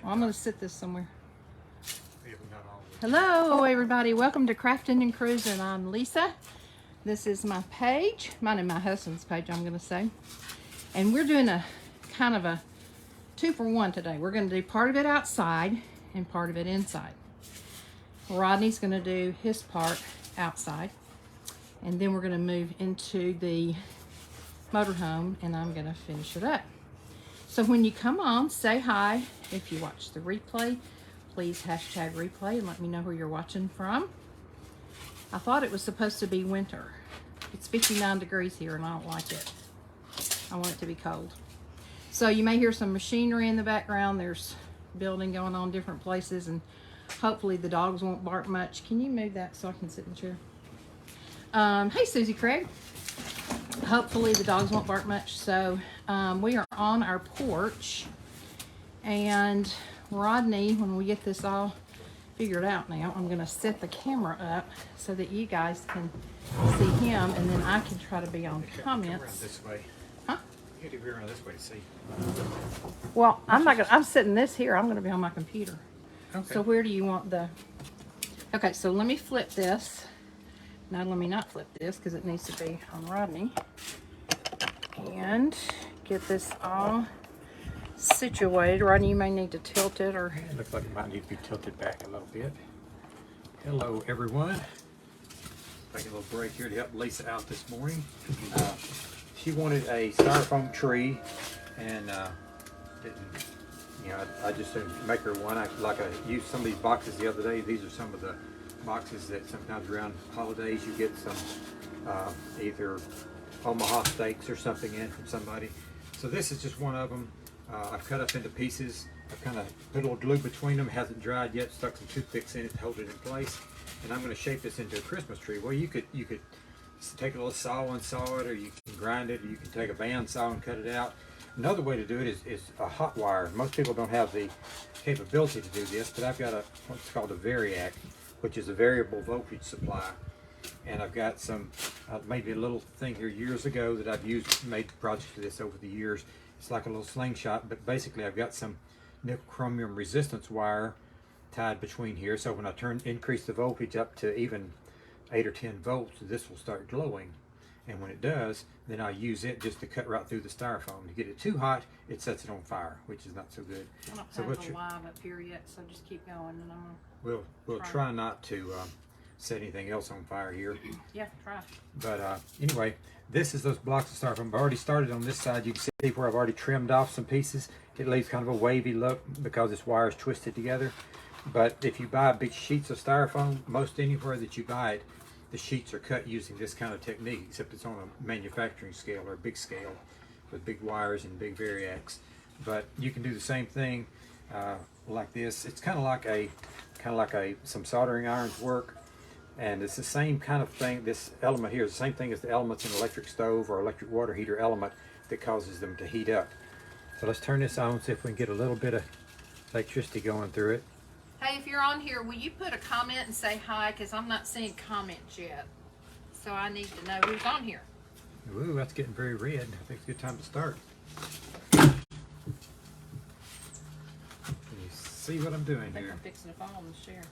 Well, I'm going to sit this somewhere. Hello, everybody. Welcome to Crafting and Cruising. I'm Lisa. This is my page. Mine and my husband's page, I'm going to say. And we're doing a kind of a 2-for-1 today. We're going to do part of it outside and part of it inside. Rodney's going to do his part outside. And then we're going to move into the motorhome and I'm going to finish it up. So when you come on, say hi. If you watch the replay, please hashtag replay and let me know where you're watching from. I thought it was supposed to be winter. It's 59 degrees here and I don't like it. I want it to be cold. So you may hear some machinery in the background. There's building going on different places and hopefully the dogs won't bark much. Can you move that so I can sit in the chair? Hey, Susie Craig. Hopefully the dogs won't bark much. So we are on our porch and Rodney, when we get this all figured out now, I'm going to set the camera up so that you guys can see him and then I can try to be on comments. Around this way. Huh? You have to be around this way to see. Well, I'm sitting this here. I'm going to be on my computer. Okay. So where do you want the... Okay, so let me flip this. Now let me not flip this because it needs to be on Rodney. And get this all situated. Rodney, you may need to tilt it or... It looks like it might need to be tilted back a little bit. Hello, everyone. Take a little break here to help Lisa out this morning. She wanted a styrofoam tree and didn't, you know, I just didn't make her one. I used some of these boxes the other day. These are some of the boxes that sometimes around holidays you get some either Omaha steaks or something in from somebody. So this is just one of them. I've cut up into pieces. I've kind of put a little glue between them. It hasn't dried yet. Stuck some toothpicks in it to hold it in place. And I'm going to shape this into a Christmas tree. Well, you could take a little saw and saw it, or you can grind it, or you can take a bandsaw and cut it out. Another way to do it is a hot wire. Most people don't have the capability to do this, but I've got what's called a variac, which is a variable voltage supply. And I've got some, maybe a little thing here years ago that I've made projects for this over the years. It's like a little slingshot, but basically I've got some nickel chromium resistance wire tied between here. So when I increase the voltage up to even 8 or 10 volts, this will start glowing. And when it does, then I use it just to cut right through the styrofoam. To get it too hot, it sets it on fire, which is not so good. I don't have the live up here yet, so just keep going. And we'll try not to set anything else on fire here. Yeah, try. But anyway, this is those blocks of styrofoam. I've already started on this side. You can see where I've already trimmed off some pieces. It leaves kind of a wavy look because this wire is twisted together. But if you buy big sheets of styrofoam, most anywhere that you buy it, the sheets are cut using this kind of technique, except it's on a manufacturing scale or a big scale with big wires and big variacs. But you can do the same thing like this. It's kind of like some soldering irons work. And it's the same kind of thing. This element here is the same thing as the elements in an electric stove or electric water heater element that causes them to heat up. So let's turn this on, see if we can get a little bit of electricity going through it. Hey, if you're on here, will you put a comment and say hi? Because I'm not seeing comments yet. So I need to know who's on here. Ooh, that's getting very red. I think it's a good time to start. Can you see what I'm doing I think here? I'm fixing to fall on the chair.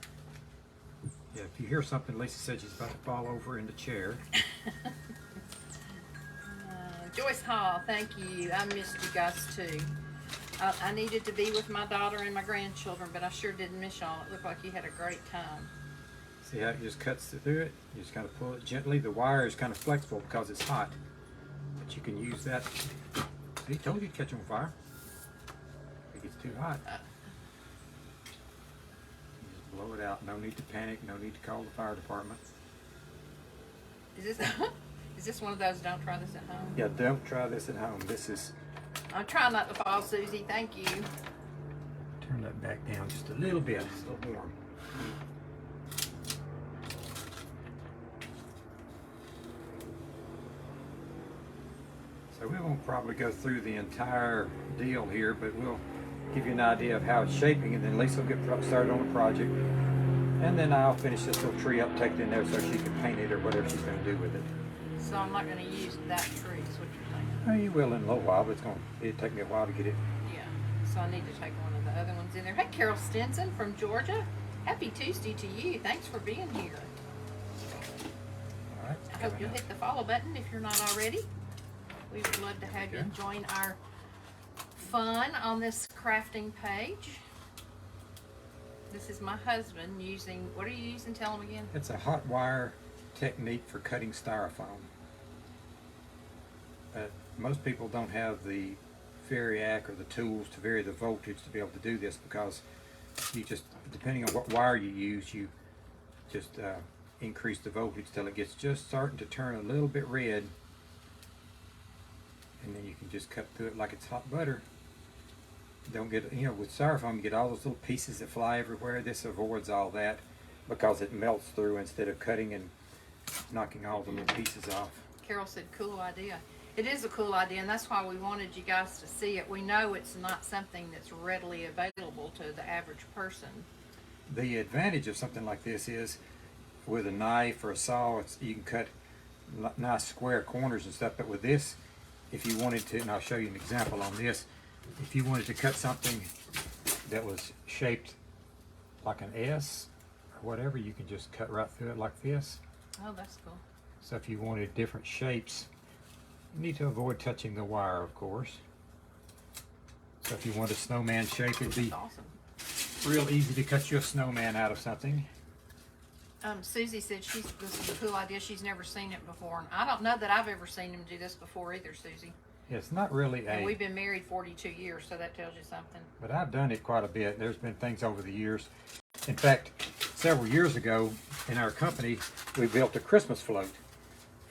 Yeah, if you hear something, Lisa said she's about to fall over in the chair. Joyce Hall, thank you. I missed you guys too. I needed to be with my daughter and my grandchildren, but I sure didn't miss y'all. It looked like you had a great time. See how it just cuts through it? You just kind of pull it gently. The wire is kind of flexible because it's hot, but you can use that. See, told you to catch on fire. If it gets too hot, you just blow it out. No need to panic. No need to call the fire department. Is this one of those don't try this at home? Yeah, don't try this at home. This is... I'm trying not to fall, Susie. Thank you. Turn that back down just a little bit. It's still warm. So we won't probably go through the entire deal here, but we'll give you an idea of how it's shaping, and then Lisa will get started on the project. And then I'll finish this little tree up, take it in there so she can paint it or whatever she's going to do with it. So I'm not going to use that tree, is what you're saying? Oh, you will in a little while, but it'll take me a while to get it. Yeah. So so I need to take one of the other ones in there. Hey, Carol Stinson from Georgia. Happy Tuesday to you. Thanks for being here. All right. I hope you'll hit the follow button if you're not already. We would love to have you join our fun on this crafting page. This is my husband using, what are you using? Tell him again. It's a hot wire technique for cutting styrofoam. But most people don't have the variac or the tools to vary the voltage to be able to do this, because you just, depending on what wire you use, you just increase the voltage till it gets just starting to turn a little bit red, and then you can just cut through it like it's hot butter. Don't get, you know, with styrofoam you get all those little pieces that fly everywhere. This avoids all that because it melts through instead of cutting and knocking all the little pieces off. Carol said, cool idea. It is a cool idea, and that's why we wanted you guys to see it. We know it's not something that's readily available to the average person. The advantage of something like this is, with a knife or a saw, you can cut nice square corners and stuff, but with this, if you wanted to, and I'll show you an example on this, if you wanted to cut something that was shaped like an S or whatever, you can just cut right through it like this. Oh, that's cool. So if you wanted different shapes, you need to avoid touching the wire, of course. So if you want a snowman shape, it'd be awesome. Real easy to cut you a snowman out of something. Susie said this is a cool idea. She's never seen it before. And I don't know that I've ever seen him do this before either, Susie. It's not really and we've been married 42 years, so that tells you something. But I've done it quite a bit. There's been things over the years. In fact, several years ago in our company, we built a Christmas float.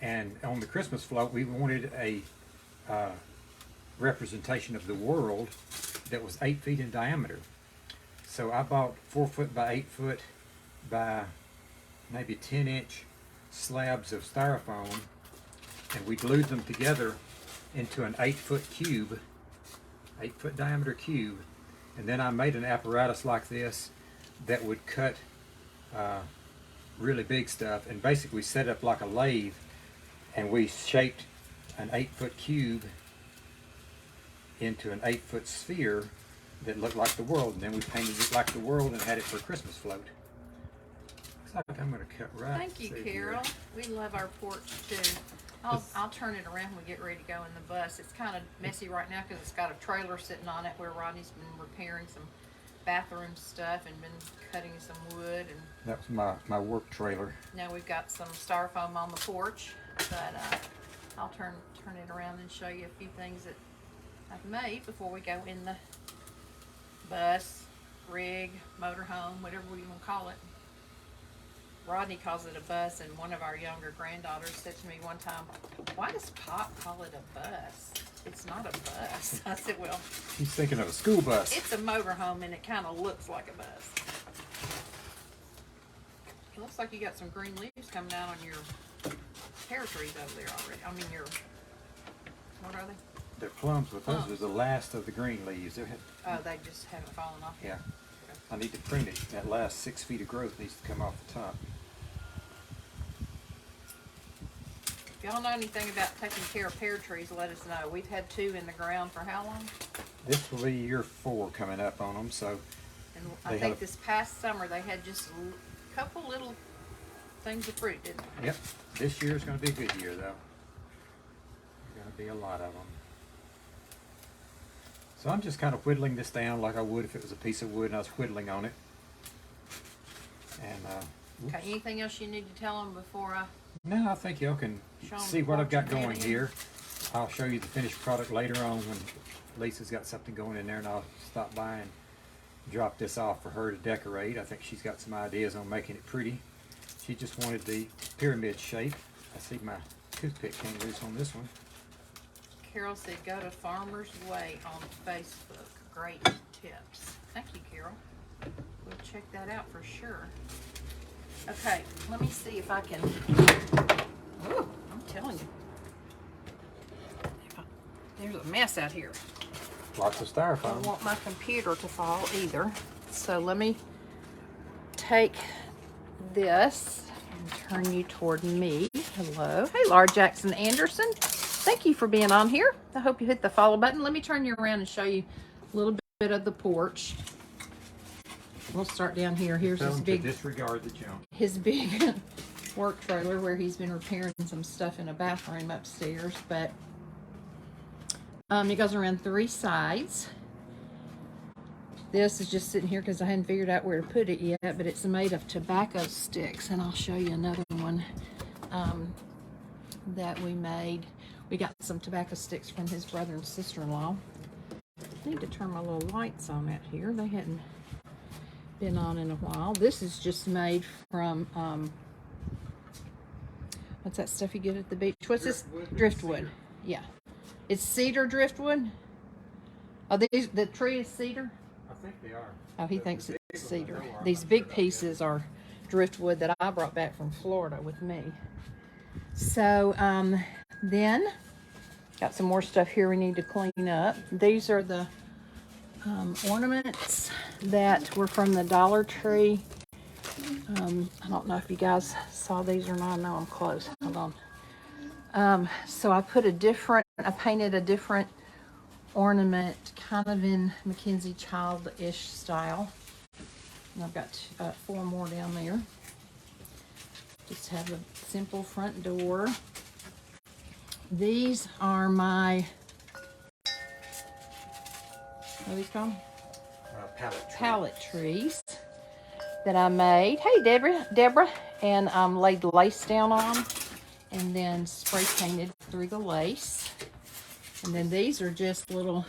And on the Christmas float, we wanted a representation of the world that was 8 feet in diameter. So I bought 4 foot by 8 foot by maybe 10-inch slabs of styrofoam, and we glued them together into an 8-foot cube, 8-foot diameter cube. And then I made an apparatus like this that would cut really big stuff, and basically set up like a lathe, and we shaped an 8-foot cube into an 8-foot sphere that looked like the world, and then we painted it like the world and had it for a Christmas float. Looks like I'm going to cut right. Thank you, Carol. We love our porch too. I'll turn it around when we get ready to go in the bus. It's kind of messy right now because it's got a trailer sitting on it where Rodney's been repairing some bathroom stuff and been cutting some wood. And that was my work trailer. Now we've got some styrofoam on the porch, but I'll turn it around and show you a few things that I've made before we go in the bus, rig, motorhome, whatever we want to call it. Rodney calls it a bus, and one of our younger granddaughters said to me one time, "Why does Pop call it a bus? It's not a bus." I said, "Well, he's thinking of a school bus. It's a motorhome, and it kind of looks like a bus." It looks like you got some green leaves coming down on your pear trees over there already. I mean, what are they? They're plums, but those are the last of the green leaves. Oh, they just haven't fallen off yet. Yeah. Okay. I need to prune it. That last 6 feet of growth needs to come off the top. If y'all know anything about taking care of pear trees, let us know. We've had 2 in the ground for how long? This will be year 4 coming up on them, so. And I think this past summer they had just a couple little things of fruit, didn't they? Yep. This year is going to be a good year, though. There's going to be a lot of them. So I'm just kind of whittling this down like I would if it was a piece of wood and I was whittling on it. And okay, anything else you need to tell them before I? No, I think y'all can see what I've got going here. I'll show you the finished product later on when Lisa's got something going in there, and I'll stop by and drop this off for her to decorate. I think she's got some ideas on making it pretty. She just wanted the pyramid shape. I see my toothpick came loose on this one. Carol said, "Go to Farmer's Way on Facebook. Great tips." Thank you, Carol. We'll check that out for sure. Okay, let me see if I can. Ooh, I'm telling you. There's a mess out here. Lots of I styrofoam. don't want my computer to fall either. So let me take this and turn you toward me. Hello. Hey, Laura Jackson Anderson. Thank you for being on here. I hope you hit the follow button. Let me turn you around and show you a little bit bit of the porch. We'll start down here. Here's Tell his him to big, disregard the junk. his big work trailer where he's been repairing some stuff in a bathroom upstairs. But it goes around 3 sides. This is just sitting here because I hadn't figured out where to put it yet, but it's made of tobacco sticks, and I'll show you another one that we made. We got some tobacco sticks from his brother and sister-in-law. I need to turn my little lights on out here. They hadn't been on in a while. This is just made from, what's that stuff you get at the beach? What's this? Driftwood. Yeah. It's cedar driftwood. Oh, the tree is cedar? I think they are. Oh, he thinks it's cedar. These big pieces are driftwood that I brought back from Florida with me. So, then got some more stuff here we need to clean up. These are the ornaments that were from the Dollar Tree. I don't know if you guys saw these or not. No, I'm close. Hold on. So I painted a different ornament, kind of in Mackenzie Child-ish style. And I've got 4 more down there. Just have a simple front door. These are my, what are these called? Pallet trees that I made. Hey, Deborah. And laid lace down on, and then spray painted through the lace. And then these are just little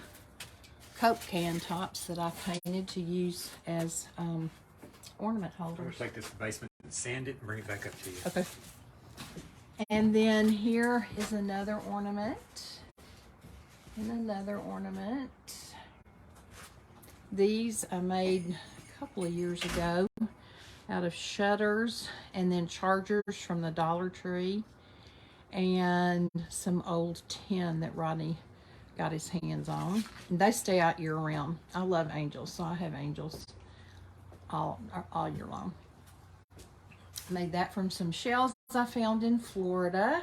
Coke can tops that I painted to use as ornament I'm going holders. to take this to the basement and sand it and bring it back up to you. Okay. And then here is another ornament. And another ornament. These I made a couple of years ago out of shutters and then chargers from the Dollar Tree and some old tin that Rodney got his hands on. And they stay out year round. I love angels, so I have angels all year long. Made that from some shells I found in Florida.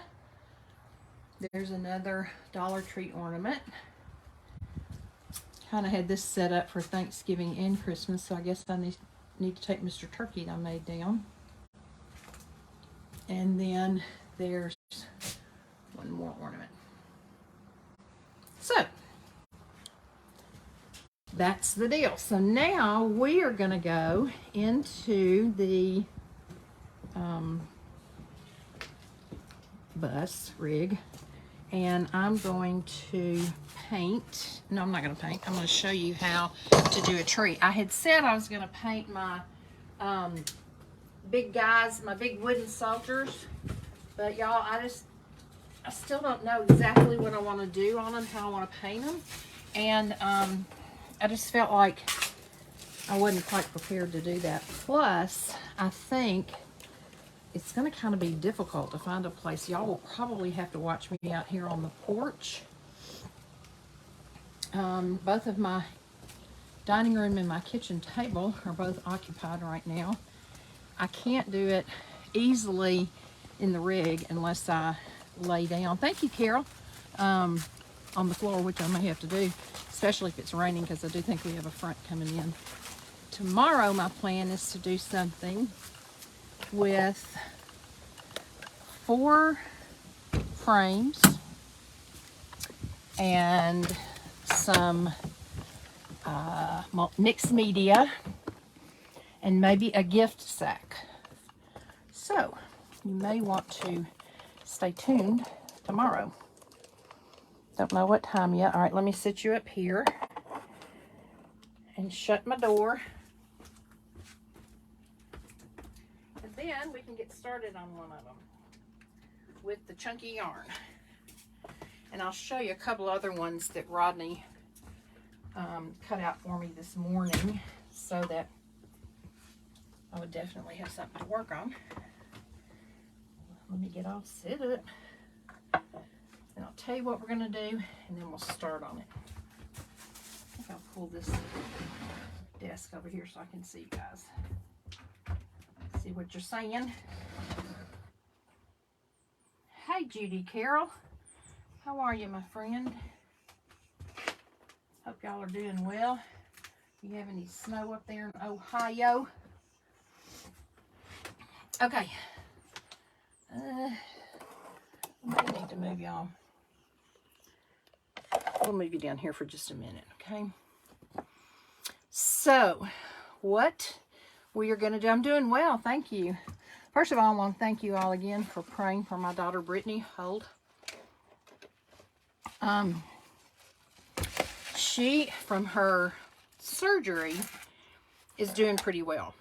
There's another Dollar Tree ornament. Kind of had this set up for Thanksgiving and Christmas, so I guess I need to take Mr. Turkey that I made down. And then there's one more ornament. So that's the deal. So now we are going to go into the bus rig, and I'm going to paint. No, I'm not going to paint. I'm going to show you how to do a tree. I had said I was going to paint my big guys, my big wooden soldiers, but y'all, I still don't know exactly what I want to do on them, how I want to paint them, and I just felt like I wasn't quite prepared to do that. Plus, I think it's going to kind of be difficult to find a place. Y'all will probably have to watch me out here on the porch. Both of my dining room and my kitchen table are both occupied right now. I can't do it easily in the rig unless I lay down. Thank you, Carol. On the floor, which I may have to do, especially if it's raining, because I do think we have a front coming in. Tomorrow, my plan is to do something with 4 frames and some mixed media and maybe a gift sack. So you may want to stay tuned tomorrow. Don't know what time yet. All right, let me sit you up here and shut my door. And then we can get started on one of them with the chunky yarn. And I'll show you a couple other ones that Rodney cut out for me this morning, so that I would definitely have something to work on. Let me get all set up, and I'll tell you what we're going to do, and then we'll start on it. I think I'll pull this desk over here so I can see you guys. See what you're saying. Hey, Judy Carol. How are you, my friend? Hope y'all are doing well. You have any snow up there in Ohio? Okay. I may need to move y'all. We'll move you down here for just a minute, okay? So, what we are going to do, I'm doing well, thank you. First of all, I want to thank you all again for praying for my daughter Brittany. Hold. She, from her surgery, is doing pretty well.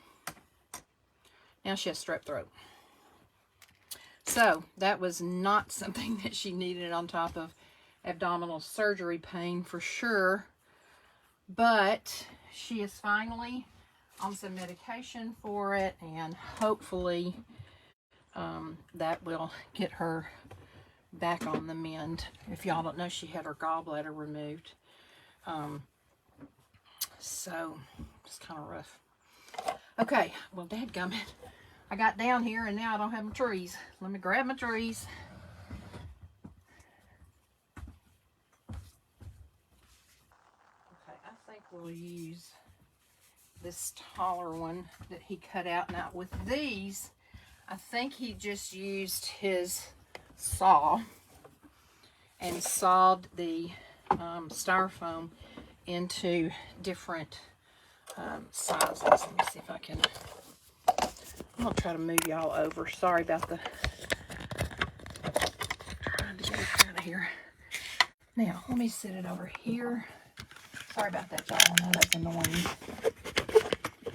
Now she has strep throat. So, that was not something that she needed on top of abdominal surgery pain for sure. But she is finally on some medication for it, and hopefully that will get her back on the mend. If y'all don't know, she had her gallbladder removed. So it's kind of rough. Okay, well, dadgummit, I got down here and now I don't have my trees. Let me grab my trees. Okay, I think we'll use this taller one that he cut out. Now with these, I think he just used his saw and sawed the styrofoam into different sizes. Let me see if I can. I'm gonna try to move y'all over. Sorry about the trying to get it out of here. Now let me set it over here. Sorry about that, y'all. I know that's annoying.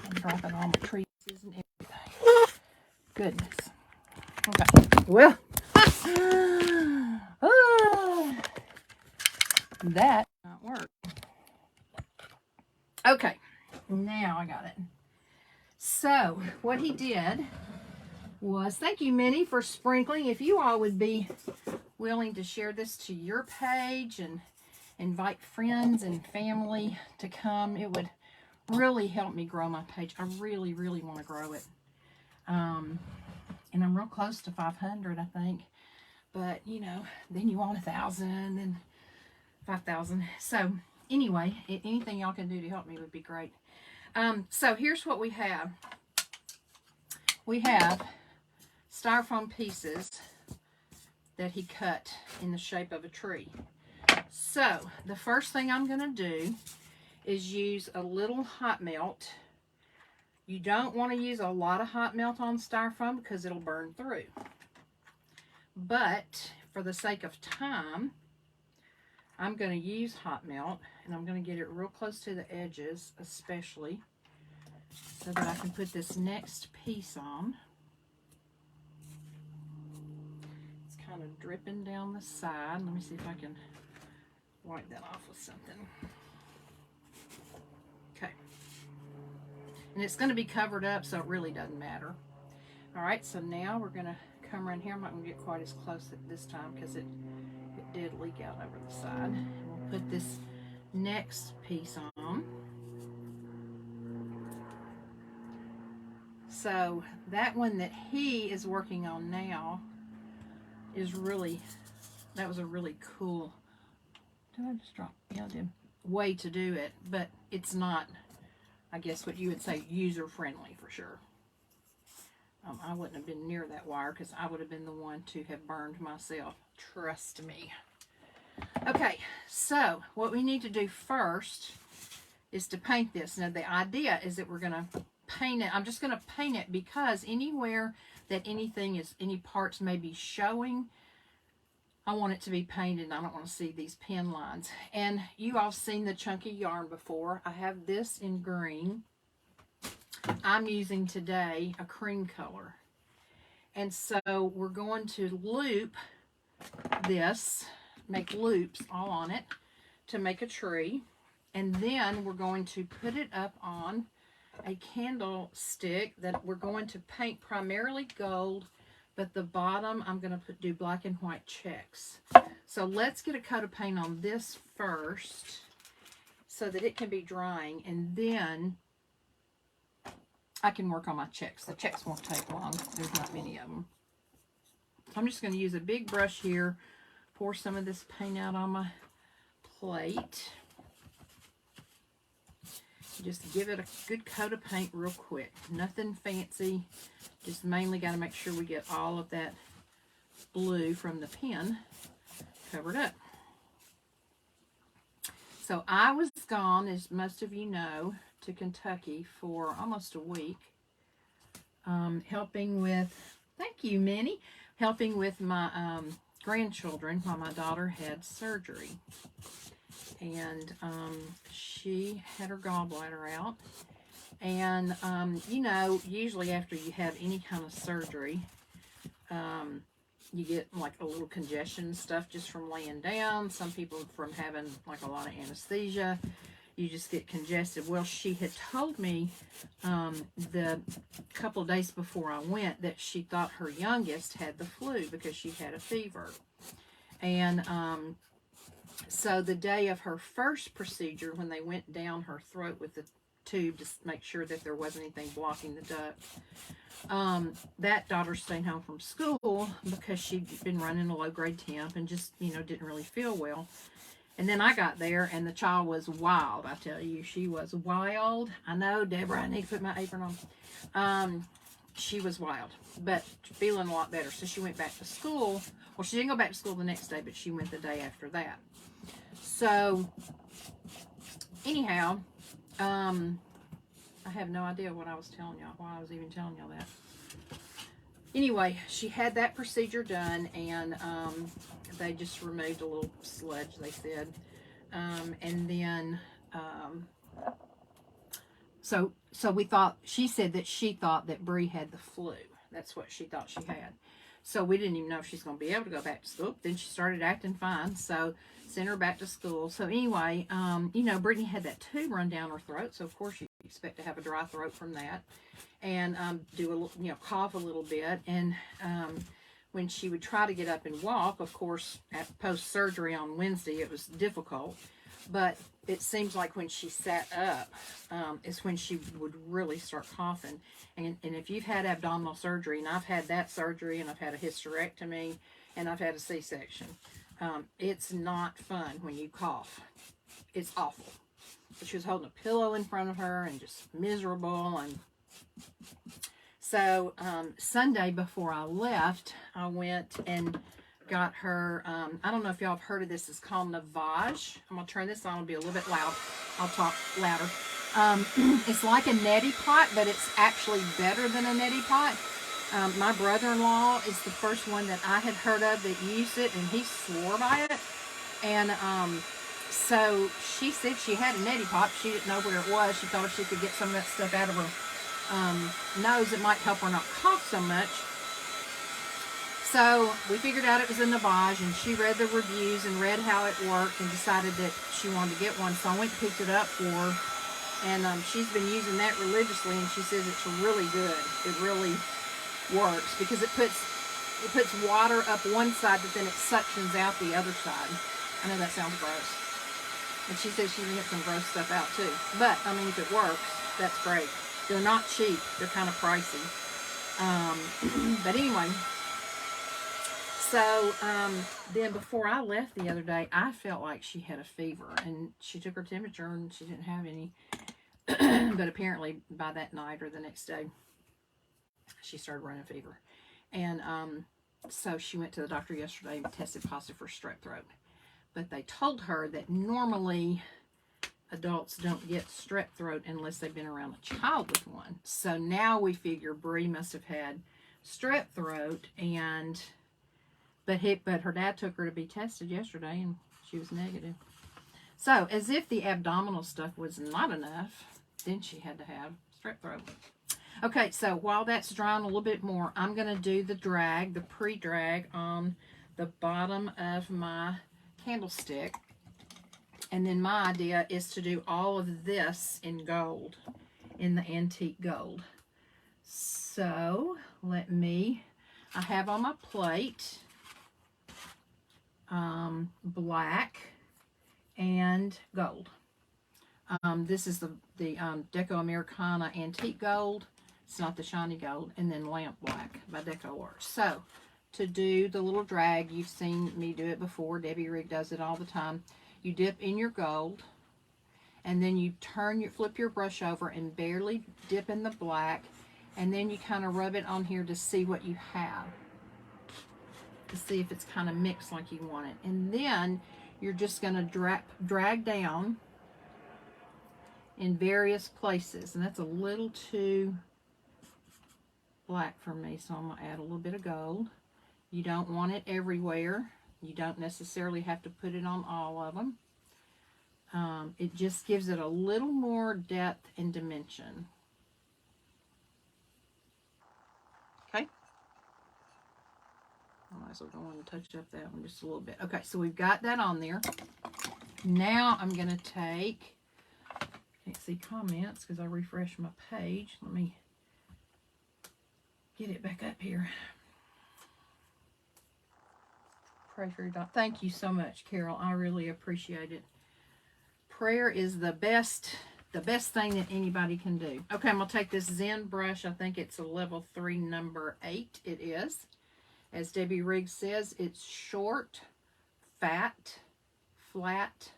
I'm dropping all my trees and everything. Goodness. Okay. Well, that did not work. Okay. Now I got it. So what he did was, thank you, Minnie, for sprinkling. If you all would be willing to share this to your page and invite friends and family to come, it would really help me grow my page. I really, really want to grow it. And I'm real close to 500, I think. But, you know, then you want 1,000 and 5,000. So, anyway, anything y'all can do to help me would be great. So, here's what we have. We have styrofoam pieces that he cut in the shape of a tree. So, the first thing I'm going to do is use a little hot melt. You don't want to use a lot of hot melt on styrofoam because it'll burn through. But for the sake of time, I'm going to use hot melt, and I'm going to get it real close to the edges, especially, so that I can put this next piece on. It's kind of dripping down the side. Let me see if I can wipe that off with something. Okay. And it's going to be covered up, so it really doesn't matter. All right, so now we're going to come around here. I'm not going to get quite as close at this time because it did leak out over the side. We'll put this next piece on. So that one that he is working on now is really, that was a really cool, did I just drop? Yeah, I did. Way to do it, but it's not, I guess what you would say, user-friendly for sure. I wouldn't have been near that wire because I would have been the one to have burned myself. Trust me. Okay, so what we need to do first is to paint this. Now, the idea is that we're going to paint it. I'm just going to paint it because anywhere that any parts may be showing, I want it to be painted. I don't want to see these pin lines. And you all seen the chunky yarn before. I have this in green. I'm using today a cream color. And so we're going to loop this, make loops all on it to make a tree. And then we're going to put it up on a candlestick that we're going to paint primarily gold, but the bottom I'm going to do black and white checks. So let's get a coat of paint on this first so that it can be drying, and then I can work on my checks. The checks won't take long. There's not many of them. So I'm just going to use a big brush here, pour some of this paint out on my plate. just give it a good coat of paint real quick. Nothing fancy. Just mainly got to make sure we get all of that blue from the pen covered up. So I was gone, as most of you know, to Kentucky for almost a week, helping with, thank you, Minnie, helping with my grandchildren while my daughter had surgery. And she had her gallbladder out. And, you know, usually after you have any kind of surgery, you get like a little congestion and stuff just from laying down. Some people from having like a lot of anesthesia, you just get congested. Well, she had told me the couple of days before I went that she thought her youngest had the flu because she had a fever. And so the day of her first procedure, when they went down her throat with the tube to make sure that there wasn't anything blocking the duct, that daughter stayed home from school because she'd been running a low-grade temp and just, you know, didn't really feel well. And then I got there, and the child was wild. I tell you, she was wild. I know, Deborah, I need to put my apron on. She was wild, but feeling a lot better. So she went back to school. Well, she didn't go back to school the next day, but she went the day after that. So, anyhow, I have no idea what I was telling y'all, why I was even telling y'all that. Anyway, she had that procedure done, and they just removed a little sludge, they said. And then, so we thought, she said that she thought that Bree had the flu. That's what she thought she had. So we didn't even know if she's going to be able to go back to school. Then she started acting fine, so sent her back to school. So anyway, you know, Brittany had that tube run down her throat, so of course you expect to have a dry throat from that, and do a little, you know, cough a little bit. And when she would try to get up and walk, of course, at post-surgery on Wednesday, it was difficult. But it seems like when she sat up is when she would really start coughing. And if you've had abdominal surgery, and I've had that surgery, and I've had a hysterectomy, and I've had a C-section, it's not fun when you cough. It's awful. So she was holding a pillow in front of her and just miserable. And so Sunday before I left, I went and got her, I don't know if y'all have heard of this, it's called Navage. I'm going to turn this on, it'll be a little bit loud. I'll talk louder. It's like a Netty Pot, but it's actually better than a Netty Pot. My brother-in-law is the first one that I had heard of that used it, and he swore by it. And so she said she had a Netty Pot. She didn't know where it was. She thought if she could get some of that stuff out of her nose, it might help her not cough so much. So we figured out it was a Navage, and she read the reviews and read how it worked and decided that she wanted to get one. So I went and picked it up for her, and she's been using that religiously, and she says it's really good. It really works because it puts water up one side, but then it suctions out the other side. I know that sounds gross. And she says she can get some gross stuff out too. But, I mean, if it works, that's great. They're not cheap. They're kind of pricey. But anyway, so then before I left the other day, I felt like she had a fever. And she took her temperature and she didn't have any. But apparently by that night or the next day, she started running fever. And so she went to the doctor yesterday and tested positive for strep throat. But they told her that normally adults don't get strep throat unless they've been around a child with one. So now we figure Bree must have had strep throat, and but her dad took her to be tested yesterday and she was negative. So as if the abdominal stuff was not enough, then she had to have strep throat. Okay, so while that's drying a little bit more, I'm going to do the drag, the pre-drag on the bottom of my candlestick. And then my idea is to do all of this in gold, in the antique gold. So I have on my plate black and gold. This is the Deco Americana antique gold. It's not the shiny gold. And then lamp black by Deco Art. So to do the little drag, you've seen me do it before. Debbie Rigg does it all the time. You dip in your gold, and then you flip your brush over and barely dip in the black, and then you kind of rub it on here to see what you have, to see if it's kind of mixed like you want it. And then you're just going to drag down in various places, and that's a little too black for me, so I'm going to add a little bit of gold. You don't want it everywhere. You don't necessarily have to put it on all of them. It just gives it a little more depth and dimension. Okay. I might as well go on and touch up that one just a little bit. Okay, so we've got that on there. Now I'm going to take, can't see comments because I refreshed my page. Let me get it back up here. Pray for your dog. Thank you so much, Carol. I really appreciate it. Prayer is the best thing that anybody can do. Okay, I'm going to take this Zen brush. I think it's a level 3, number 8. It is. As Debbie Riggs says, it's short, fat, flat,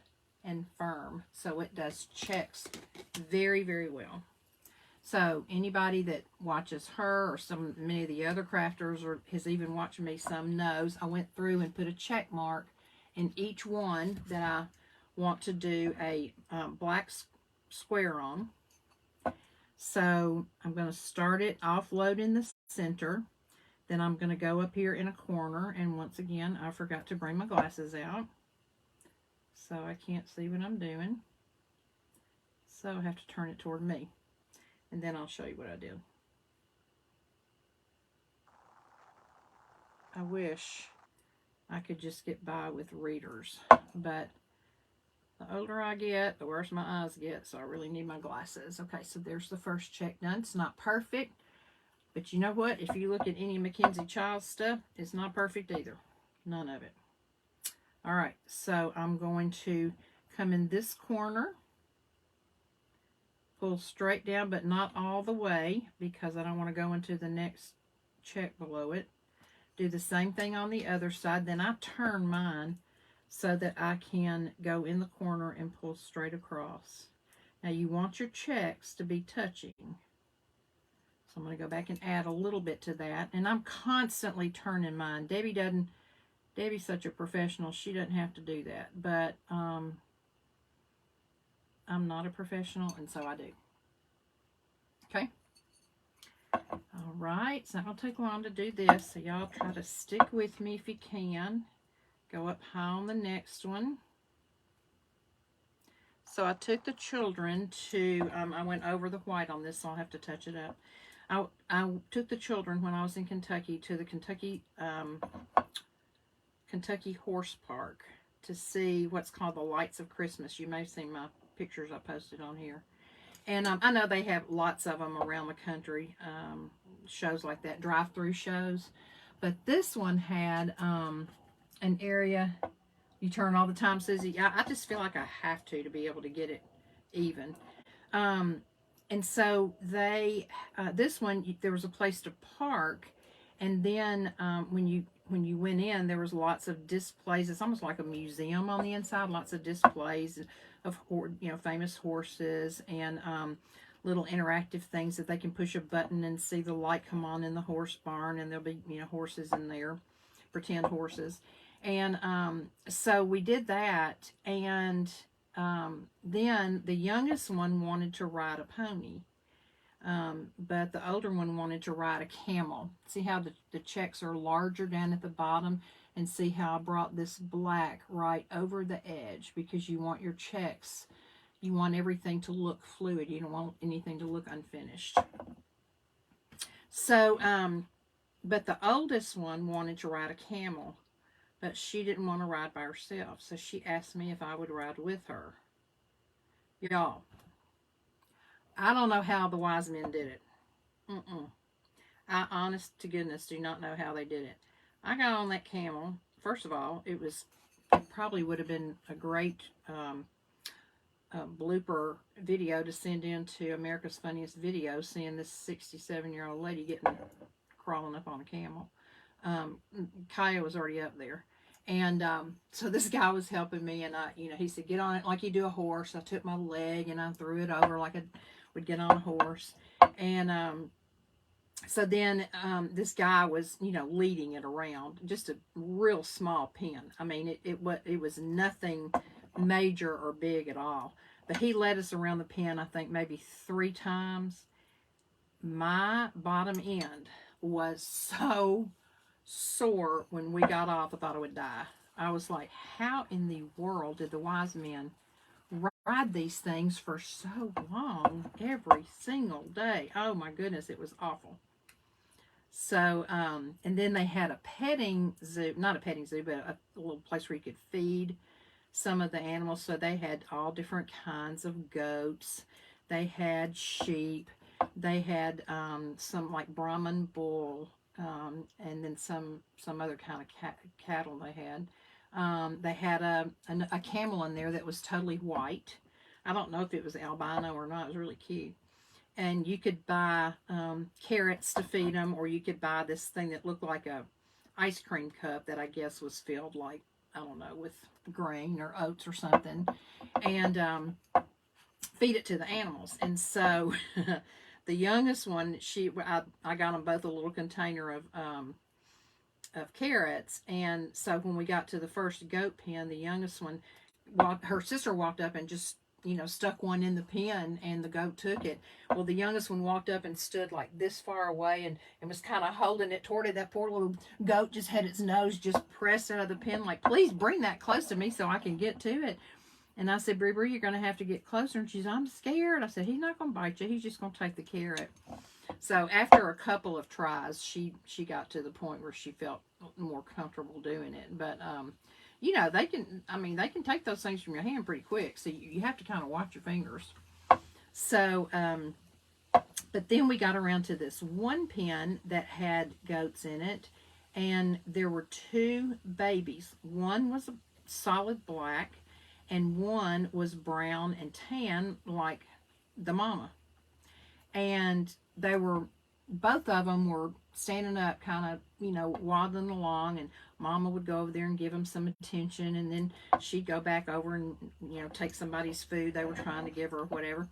and firm. So it does checks very, very well. So anybody that watches her or many of the other crafters or has even watched me some knows I went through and put a check mark in each one that I want to do a black square on. So I'm going to start it offload in the center. Then I'm going to go up here in a corner, and once again I forgot to bring my glasses out, so I can't see what I'm doing. So I have to turn it toward me, and then I'll show you what I did. I wish I could just get by with readers, but the older I get, the worse my eyes get, so I really need my glasses. Okay, so there's the first check done. It's not perfect, but you know what? If you look at any Mackenzie Childs stuff, it's not perfect either. None of it. All right, so I'm going to come in this corner, pull straight down, but not all the way, because I don't want to go into the next check below it. Do the same thing on the other side. Then I turn mine so that I can go in the corner and pull straight across. Now you want your checks to be touching. So I'm going to go back and add a little bit to that. And I'm constantly turning mine. Debbie's such a professional. She doesn't have to do that. But I'm not a professional, and so I do. Okay. All right. It's not going to take long to do this. So y'all try to stick with me if you can. Go up high on the next one. So I took the children to, I went over the white on this, so I'll have to touch it up. I took the children when I was in Kentucky to the Kentucky Horse Park to see what's called the Lights of Christmas. You may have seen my pictures I posted on here. And I know they have lots of them around the country, shows like that, drive-through shows. But this one had an area, you turn all the time, Susie. I just feel like I have to be able to get it even. And so they, this one, there was a place to park, and then when you went in, there was lots of displays. It's almost like a museum on the inside. Lots of displays of famous horses, and little interactive things that they can push a button and see the light come on in the horse barn, and there'll be horses in there, pretend horses. And so we did that, and then the youngest one wanted to ride a pony, but the older one wanted to ride a camel. See how the checks are larger down at the bottom, and see how I brought this black right over the edge, because you want your checks, you want everything to look fluid. You don't want anything to look unfinished. So, but the oldest one wanted to ride a camel, but she didn't want to ride by herself, so she asked me if I would ride with her. Y'all, I don't know how the wise men did it. I, honest to goodness, do not know how they did it. I got on that camel. First of all, it probably would have been a great blooper video to send into America's Funniest Videos, seeing this 67-year-old lady crawling up on a camel. Kaya was already up there. And so this guy was helping me, and he said, get on it like you do a horse. I took my leg and I threw it over like I would get on a horse. And so then this guy was, leading it around, just a real small pen. I mean, it was nothing major or big at all. But he led us around the pen, I think maybe 3 times. My bottom end was so sore when we got off, I thought I would die. I was like, how in the world did the wise men ride these things for so long every single day? Oh my goodness, it was awful. So, and then they had a petting zoo, not a petting zoo, but a little place where you could feed some of the animals. So they had all different kinds of goats. They had sheep. They had some like Brahman bull, and then some other kind of cattle they had. They had a camel in there that was totally white. I don't know if it was albino or not. It was really cute. And you could buy carrots to feed them, or you could buy this thing that looked like a ice cream cup that I guess was filled like, I don't know, with grain or oats or something, and feed it to the animals. And so the youngest one, I got them both a little container of carrots. And so when we got to the first goat pen, the youngest one, her sister walked up and just stuck one in the pen, and the goat took it. Well, the youngest one walked up and stood like this far away and was kind of holding it toward it. That poor little goat just had its nose just pressed out of the pen, like, please bring that close to me so I can get to it. And I said, Bree, you're going to have to get closer. And she's, I'm scared. I said, he's not going to bite you. He's just going to take the carrot. So after a couple of tries, she got to the point where she felt more comfortable doing it. But, they can take those things from your hand pretty quick. So you have to kind of watch your fingers. So, but then we got around to this one pen that had goats in it. And there were 2 babies. One was a solid black, and one was brown and tan like the mama. And both of them were standing up, kind of, waddling along, and mama would go over there and give them some attention, and then she'd go back over and, take somebody's food they were trying to give her or whatever.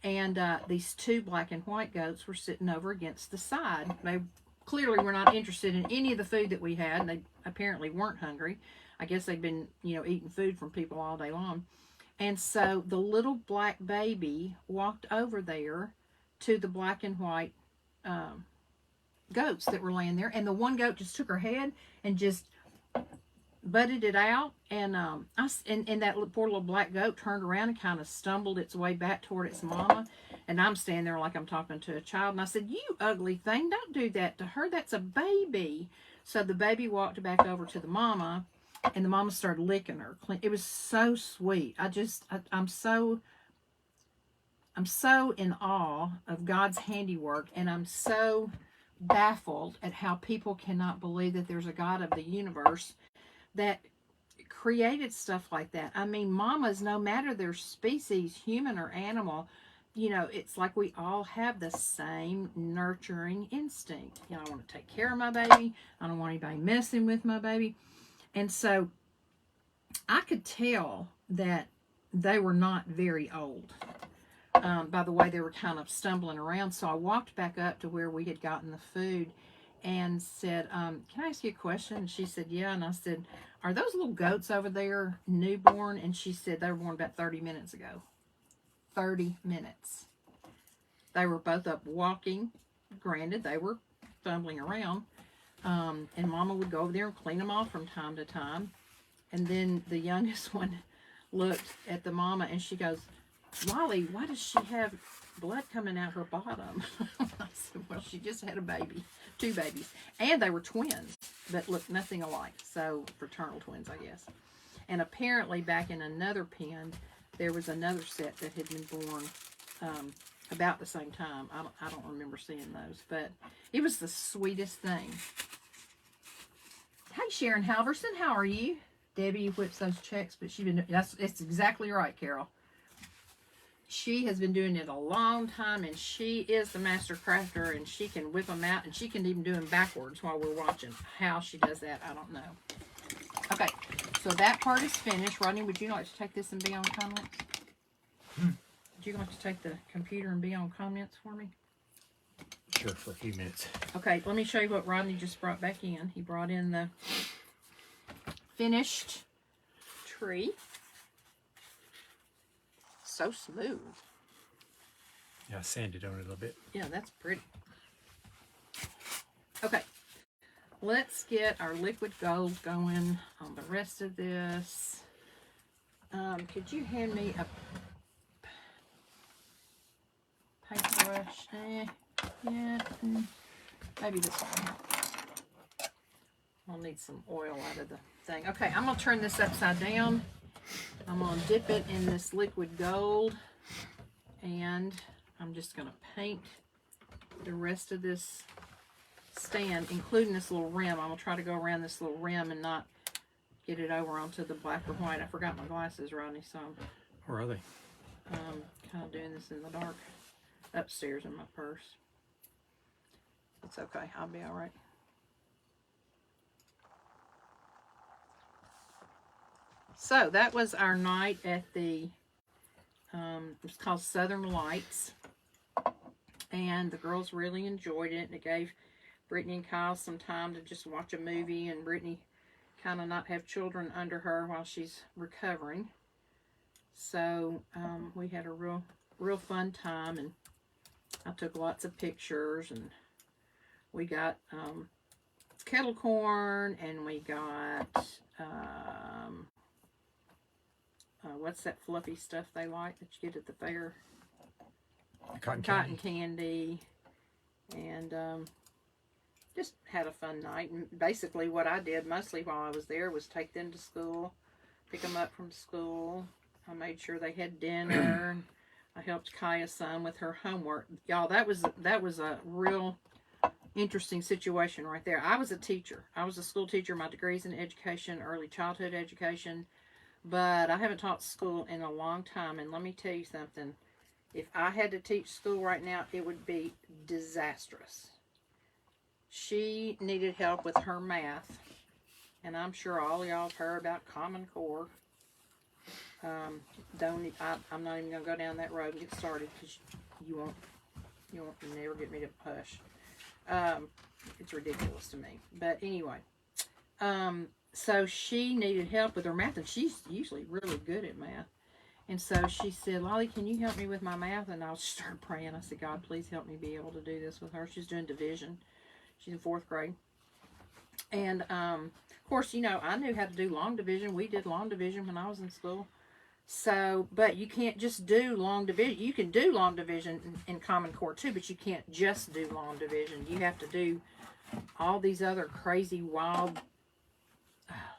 And these 2 black and white goats were sitting over against the side. They clearly were not interested in any of the food that we had, and they apparently weren't hungry. I guess they'd been, eating food from people all day long. And so the little black baby walked over there to the black and white goats that were laying there, and the one goat just took her head and just butted it out, and that poor little black goat turned around and kind of stumbled its way back toward its mama. And I'm standing there like I'm talking to a child, and I said, you ugly thing, don't do that to her, that's a baby. So the baby walked back over to the mama, and the mama started licking her. It was so sweet. I'm so in awe of God's handiwork, and I'm so baffled at how people cannot believe that there's a God of the universe that created stuff like that. I mean, mamas, no matter their species, human or animal, it's like we all have the same nurturing instinct. I want to take care of my baby. I don't want anybody messing with my baby. And so I could tell that they were not very old. By the way they were kind of stumbling around. So I walked back up to where we had gotten the food and said, can I ask you a question? And she said, yeah. And I said, are those little goats over there newborn? And she said, they were born about 30 minutes ago. 30 minutes. They were both up walking. Granted, they were fumbling around. And Mama would go over there and clean them off from time to time. And then the youngest one looked at the mama and she goes, Lolly, why does she have blood coming out her bottom? I said, well, she just had a baby, 2 babies, and they were twins, but looked nothing alike. So fraternal twins, I guess. And apparently back in another pen, there was another set that had been born about the same time. I don't remember seeing those, but it was the sweetest thing. Hey, Sharon Halverson, how are you? Debbie whips those checks, but it's exactly right, Carol. She has been doing it a long time, and she is the master crafter, and she can whip them out, and she can even do them backwards while we're watching. How she does that, I don't know. Okay, so that part is finished. Rodney, would you like to take this and be on comments? Would you like to take the computer and be on comments for me? Sure, for a few minutes. Okay, let me show you what Rodney just brought back in. He brought in the finished tree. So smooth. Yeah, I sanded on it a little bit. Yeah, that's pretty. Okay, let's get our liquid gold going on the rest of this. Could you hand me a paintbrush? Yeah, maybe this one. I'll need some oil out of the thing. Okay, I'm going to turn this upside down. I'm going to dip it in this liquid gold, and I'm just going to paint the rest of this stand, including this little rim. I'm going to try to go around this little rim and not get it over onto the black or white. I forgot my glasses, Rodney, so I'm Where are they? kind of doing this in the dark. Upstairs in my purse. It's okay. I'll be all right. So that was our night at the, it's called Southern Lights. And the girls really enjoyed it. It gave Brittany and Kyle some time to just watch a movie, and Brittany kind of not have children under her while she's recovering. So we had a real fun time, and I took lots of pictures, and we got kettle corn, and we got what's that fluffy stuff they like that you get at the fair? Cotton candy. And just had a fun night. And basically what I did mostly while I was there was take them to school, pick them up from school. I made sure they had dinner, and I helped Kaya some with her homework. Y'all, that was a real interesting situation right there. I was a teacher. I was a school teacher. My degree's in education, early childhood education, but I haven't taught school in a long time. And let me tell you something. If I had to teach school right now, it would be disastrous. She needed help with her math, and I'm sure all y'all have heard about Common Core. I'm not even going to go down that road and get started, because you won't never get me to push. It's ridiculous to me. But anyway, so she needed help with her math, and she's usually really good at math. And so she said, Lolly, can you help me with my math? And I started praying. I said, God, please help me be able to do this with her. She's doing division. She's in 4th grade. And, of course, you know, I knew how to do long division. We did long division when I was in school. So, but you can't just do long division. You can do long division in Common Core too, but you can't just do long division. You have to do all these other crazy, wild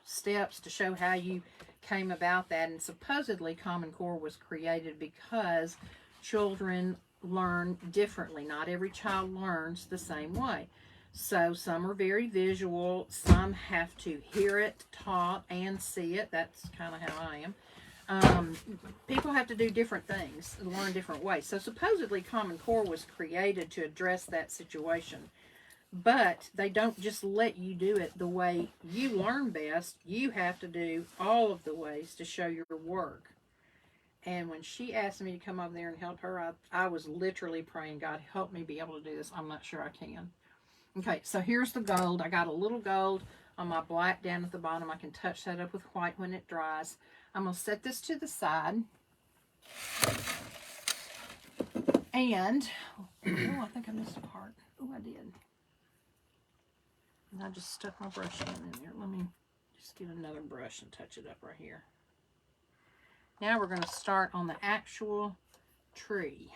steps to show how you came about that. And supposedly Common Core was created because children learn differently. Not every child learns the same way. So some are very visual. Some have to hear it taught and see it. That's kind of how I am. People have to do different things and learn different ways. So supposedly Common Core was created to address that situation. But they don't just let you do it the way you learn best. You have to do all of the ways to show your work. And when she asked me to come over there and help her, I was literally praying, God, help me be able to do this. I'm not sure I can. Okay, so here's the gold. I got a little gold on my black down at the bottom. I can touch that up with white when it dries. I'm going to set this to the side. And, oh, I think I missed a part. Oh, I did. And I just stuck my brush in there. Let me just get another brush and touch it up right here. Now we're going to start on the actual tree.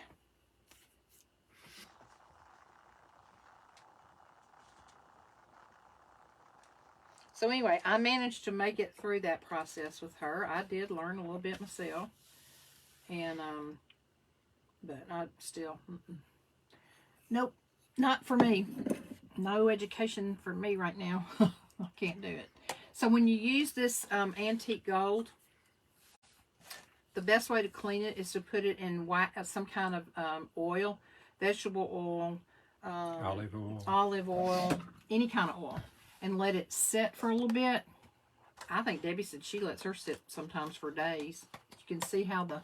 So anyway, I managed to make it through that process with her. I did learn a little bit myself. And, but I still, nope, not for me. No education for me right now. I can't do it. So when you use this antique gold, the best way to clean it is to put it in some kind of oil, vegetable oil, olive oil, any kind of oil, and let it set for a little bit. I think Debbie said she lets her sit sometimes for days. You can see how the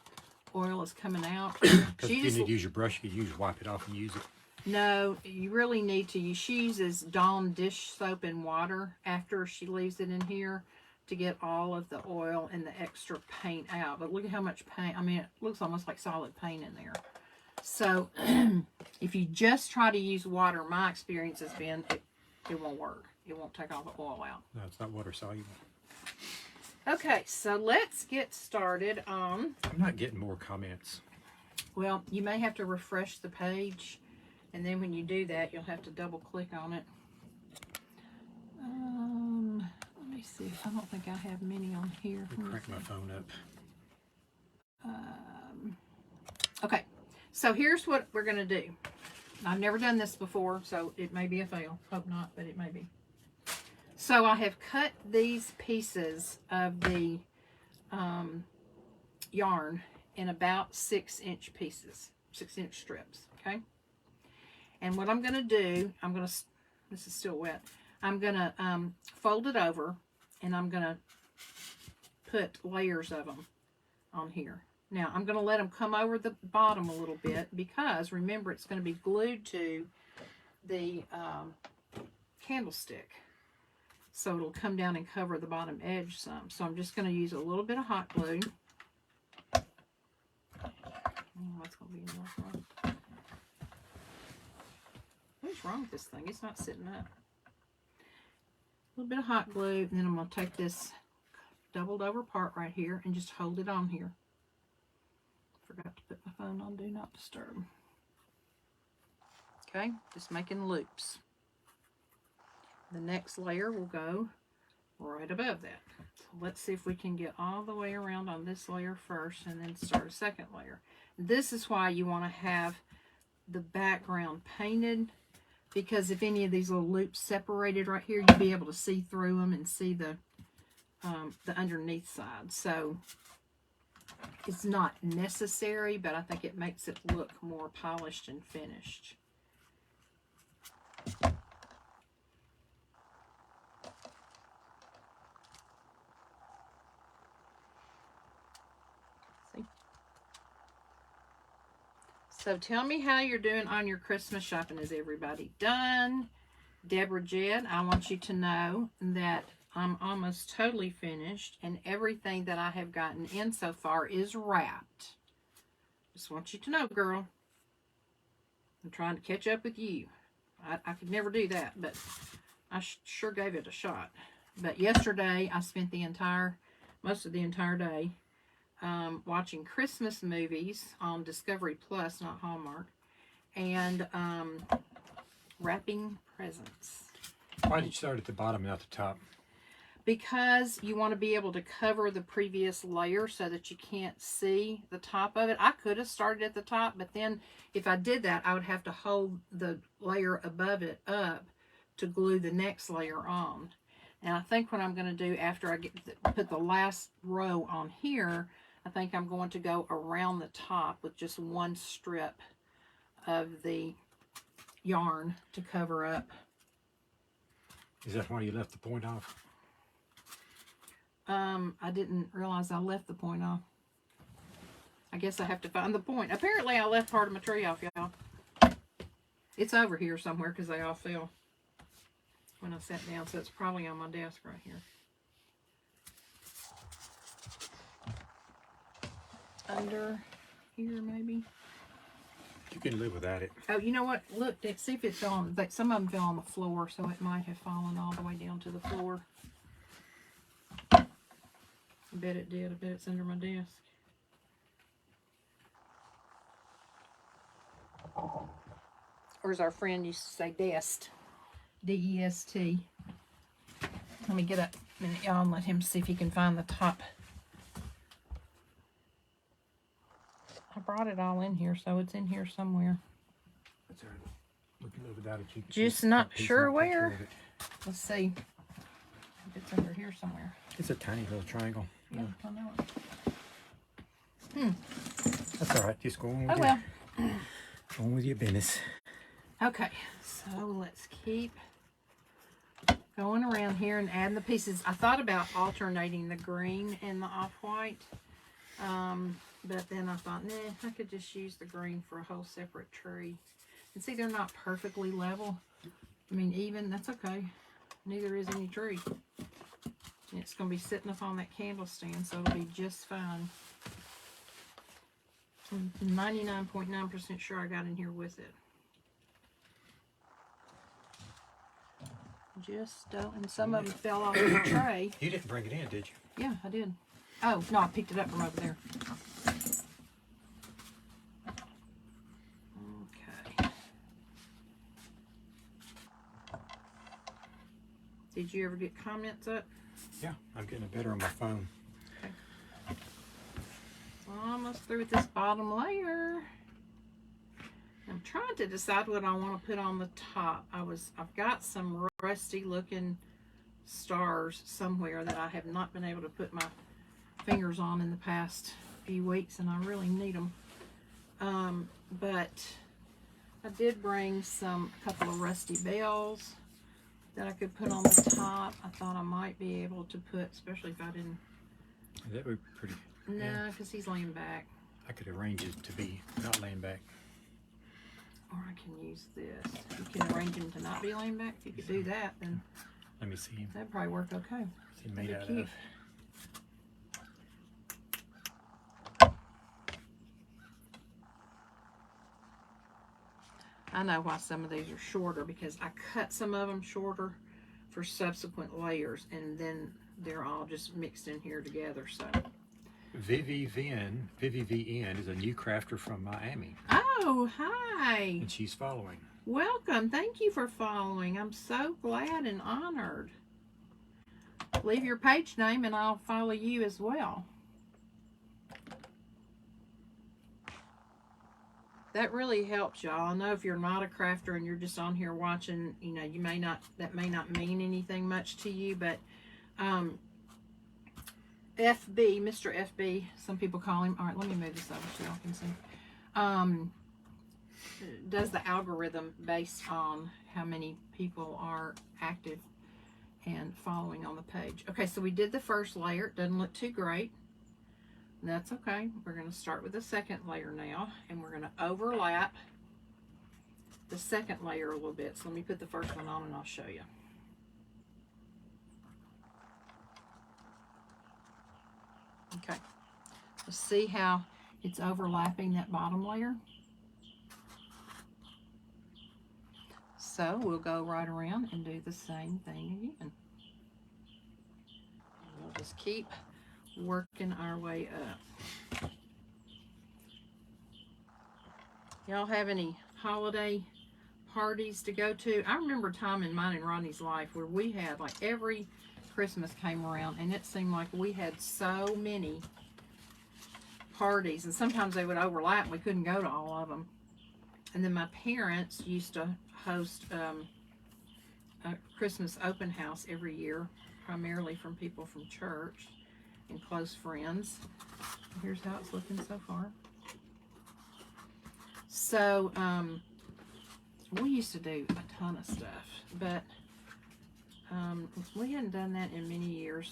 oil is coming out. Because if She you just need to use your brush, you can use wipe it off and use it. no, you really need to use. She uses Dawn dish soap and water after she leaves it in here to get all of the oil and the extra paint out. But look at how much paint. I mean, it looks almost like solid paint in there. So if you just try to use water, my experience has been it won't work. It won't take all the oil out. No, it's not water soluble. Okay, so let's get started on. I'm not getting more comments. Well, you may have to refresh the page, and then when you do that, you'll have to double click on it. Let me see. I don't think I have many on here. Let me crank my phone up. Okay, so here's what we're going to do. I've never done this before, so it may be a fail. Hope not, but it may be. So I have cut these pieces of the yarn in about 6-inch pieces, 6-inch strips, okay? And what I'm going to do, this is still wet, I'm going to fold it over, and I'm going to put layers of them on here. Now, I'm going to let them come over the bottom a little bit because, remember, it's going to be glued to the candlestick. So it'll come down and cover the bottom edge some. So I'm just going to use a little bit of hot glue. Oh, that's going to be enough. What's wrong with this thing? It's not sitting up. A little bit of hot glue, and then I'm going to take this doubled over part right here and just hold it on here. Forgot to put my phone on Do Not Disturb. Okay, just making loops. The next layer will go right above that. So let's see if we can get all the way around on this layer first and then start a second layer. This is why you want to have the background painted, because if any of these little loops separated right here, you'll be able to see through them and see the underneath side. So it's not necessary, but I think it makes it look more polished and finished. So tell me how you're doing on your Christmas shopping. Is everybody done? Deborah Jed, I want you to know that I'm almost totally finished, and everything that I have gotten in so far is wrapped. Just want you to know, girl. I'm trying to catch up with you. I could never do that, but I sure gave it a shot. But yesterday, I spent most of the entire day watching Christmas movies on Discovery Plus, not Hallmark, and wrapping presents. Why did you start at the bottom and not the top? Because you want to be able to cover the previous layer so that you can't see the top of it. I could have started at the top, but then if I did that, I would have to hold the layer above it up to glue the next layer on. And I think what I'm going to do after I put the last row on here, I think I'm going to go around the top with just one strip of the yarn to cover up. Is that why you left the point off? I didn't realize I left the point off. I guess I have to find the point. Apparently I left part of my tree off, y'all. It's over here somewhere because they all fell when I sat down, so it's probably on my desk right here. Under here, maybe. You can live without it. Oh, you know what? Look, see if it fell on. Like, some of them fell on the floor, so it might have fallen all the way down to the floor. I bet it did. I bet it's under my desk. Or as our friend used to say, dest. D-E-S-T. Let me get up a minute, y'all, and let him see if he can find the top. I brought it all in here, so it's in here somewhere. That's all right. We can live without it. You can Just not sure where. Let's see. It's under here somewhere. It's a tiny little triangle. Yeah, I know it. That's all right. Just go on with Oh, well. Go on with your business. Okay, so let's keep going around here and adding the pieces. I thought about alternating the green and the off-white, but then I thought, nah, I could just use the green for a whole separate tree. And see, they're not perfectly level. I mean, even, that's okay. Neither is any tree. And it's going to be sitting up on that candle stand, so it'll be just fine. I'm 99.9% sure I got in here with it. Just don't, and some of them fell off the tray. You didn't bring it in, did you? Yeah, I did. Oh, no, I picked it up from over there. Okay. Did you ever get comments up? Yeah, I'm getting it better on my phone. Okay. Almost through with this bottom layer. I'm trying to decide what I want to put on the top. I've got some rusty looking stars somewhere that I have not been able to put my fingers on in the past few weeks, and I really need them. But I did bring a couple of rusty bells that I could put on the top. I thought I might be able to put, especially if I didn't. That would be pretty. No, because he's laying back. I could arrange it to be not laying back. Or I can use this. You can arrange him to not be laying back. If you could do that, then Let me see him. that'd probably work okay. What's he made out cute. of? I know why some of these are shorter, because I cut some of them shorter for subsequent layers, and then they're all just mixed in here together. So Vivy VN is a new crafter from Miami, oh, hi, and she's following. welcome. Thank you for following. I'm so glad and honored. Leave your page name and I'll follow you as well. That really helps, y'all. I know if you're not a crafter and you're just on here watching, you know, that may not mean anything much to you, but FB, Mr. FB, some people call him. All right, let me move this over so y'all can see. Does the algorithm based on how many people are active and following on the page. Okay, so we did the first layer. It doesn't look too great. That's okay. We're going to start with the second layer now, and we're going to overlap the second layer a little bit. So let me put the first one on and I'll show you. Okay, let's see how it's overlapping that bottom layer. So we'll go right around and do the same thing again. We'll just keep working our way up. Y'all have any holiday parties to go to? I remember a time in mine and Rodney's life where we had, like, every Christmas came around and it seemed like we had so many parties, and sometimes they would overlap and we couldn't go to all of them. And then my parents used to host a Christmas open house every year, primarily from people from church and close friends. Here's how it's looking so far. So we used to do a ton of stuff, but we hadn't done that in many years.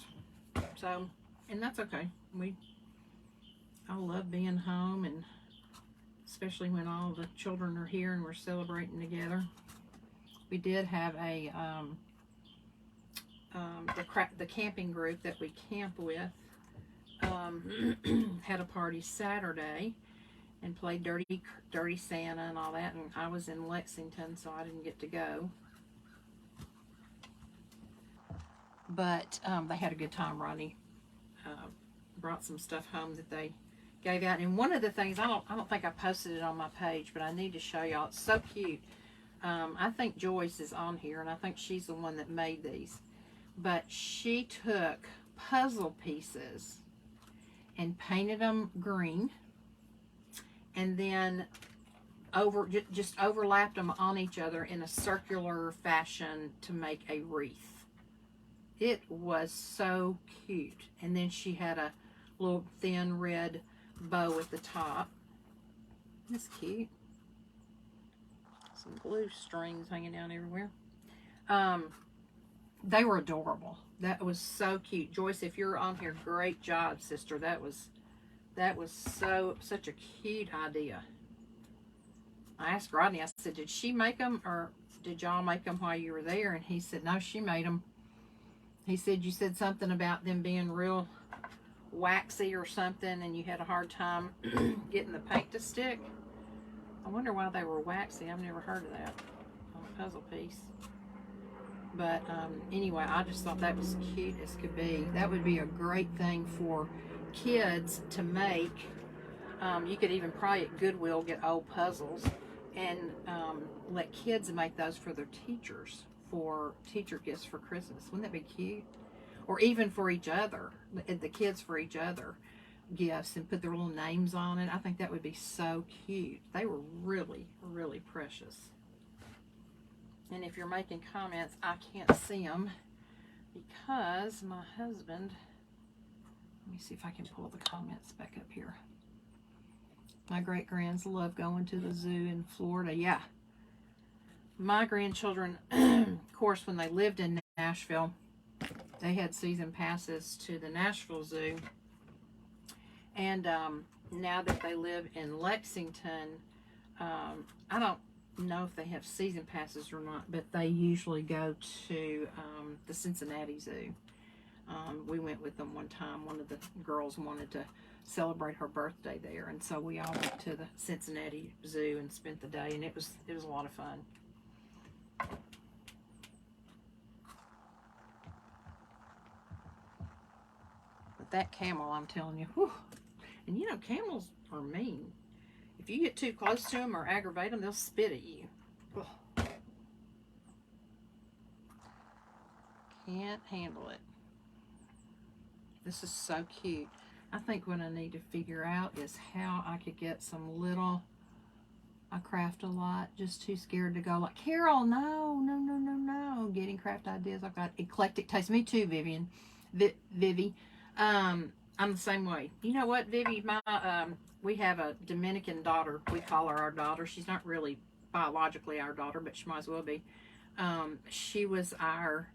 So, and that's okay. I love being home, and especially when all the children are here and we're celebrating together. We did have a the camping group that we camp with had a party Saturday and played Dirty Santa and all that, and I was in Lexington, so I didn't get to go. But they had a good time. Rodney brought some stuff home that they gave out, and one of the things, I don't think I posted it on my page, but I need to show y'all. It's so cute. I think Joyce is on here, and I think she's the one that made these. But she took puzzle pieces and painted them green, and then just overlapped them on each other in a circular fashion to make a wreath. It was so cute. And then she had a little thin red bow at the top. That's cute. Some blue strings hanging down everywhere. They were adorable. That was so cute. Joyce, if you're on here, great job, sister. That was such a cute idea. I asked Rodney, I said, did she make them or did y'all make them while you were there? And he said, no, she made them. He said, you said something about them being real waxy or something and you had a hard time getting the paint to stick. I wonder why they were waxy. I've never heard of that on a puzzle piece. But anyway, I just thought that was cute as could be. That would be a great thing for kids to make. You could even probably at Goodwill get old puzzles and let kids make those for their teachers, for teacher gifts for Christmas. Wouldn't that be cute? Or even for each other, the kids for each other gifts and put their little names on it. I think that would be so cute. They were really, really precious. And if you're making comments, I can't see them because my husband, let me see if I can pull the comments back up here. My great-grands love going to the zoo in Florida. Yeah. My grandchildren, of course, when they lived in Nashville, they had season passes to the Nashville Zoo. And now that they live in Lexington, I don't know if they have season passes or not, but they usually go to the Cincinnati Zoo. We went with them one time. One of the girls wanted to celebrate her birthday there, and so we all went to the Cincinnati Zoo and spent the day, and it was a lot of fun. But that camel, I'm telling you, whew. And you know, camels are mean. If you get too close to them or aggravate them, they'll spit at you. Ugh. Can't handle it. This is so cute. I think what I need to figure out is how I could get some little, I craft a lot, just too scared to go like, Carol, no. Getting craft ideas. I've got eclectic taste. Me too, Vivian. Vivy. I'm the same way. You know what, Vivy? We have a Dominican daughter. We call her our daughter. She's not really biologically our daughter, but she might as well be. She was our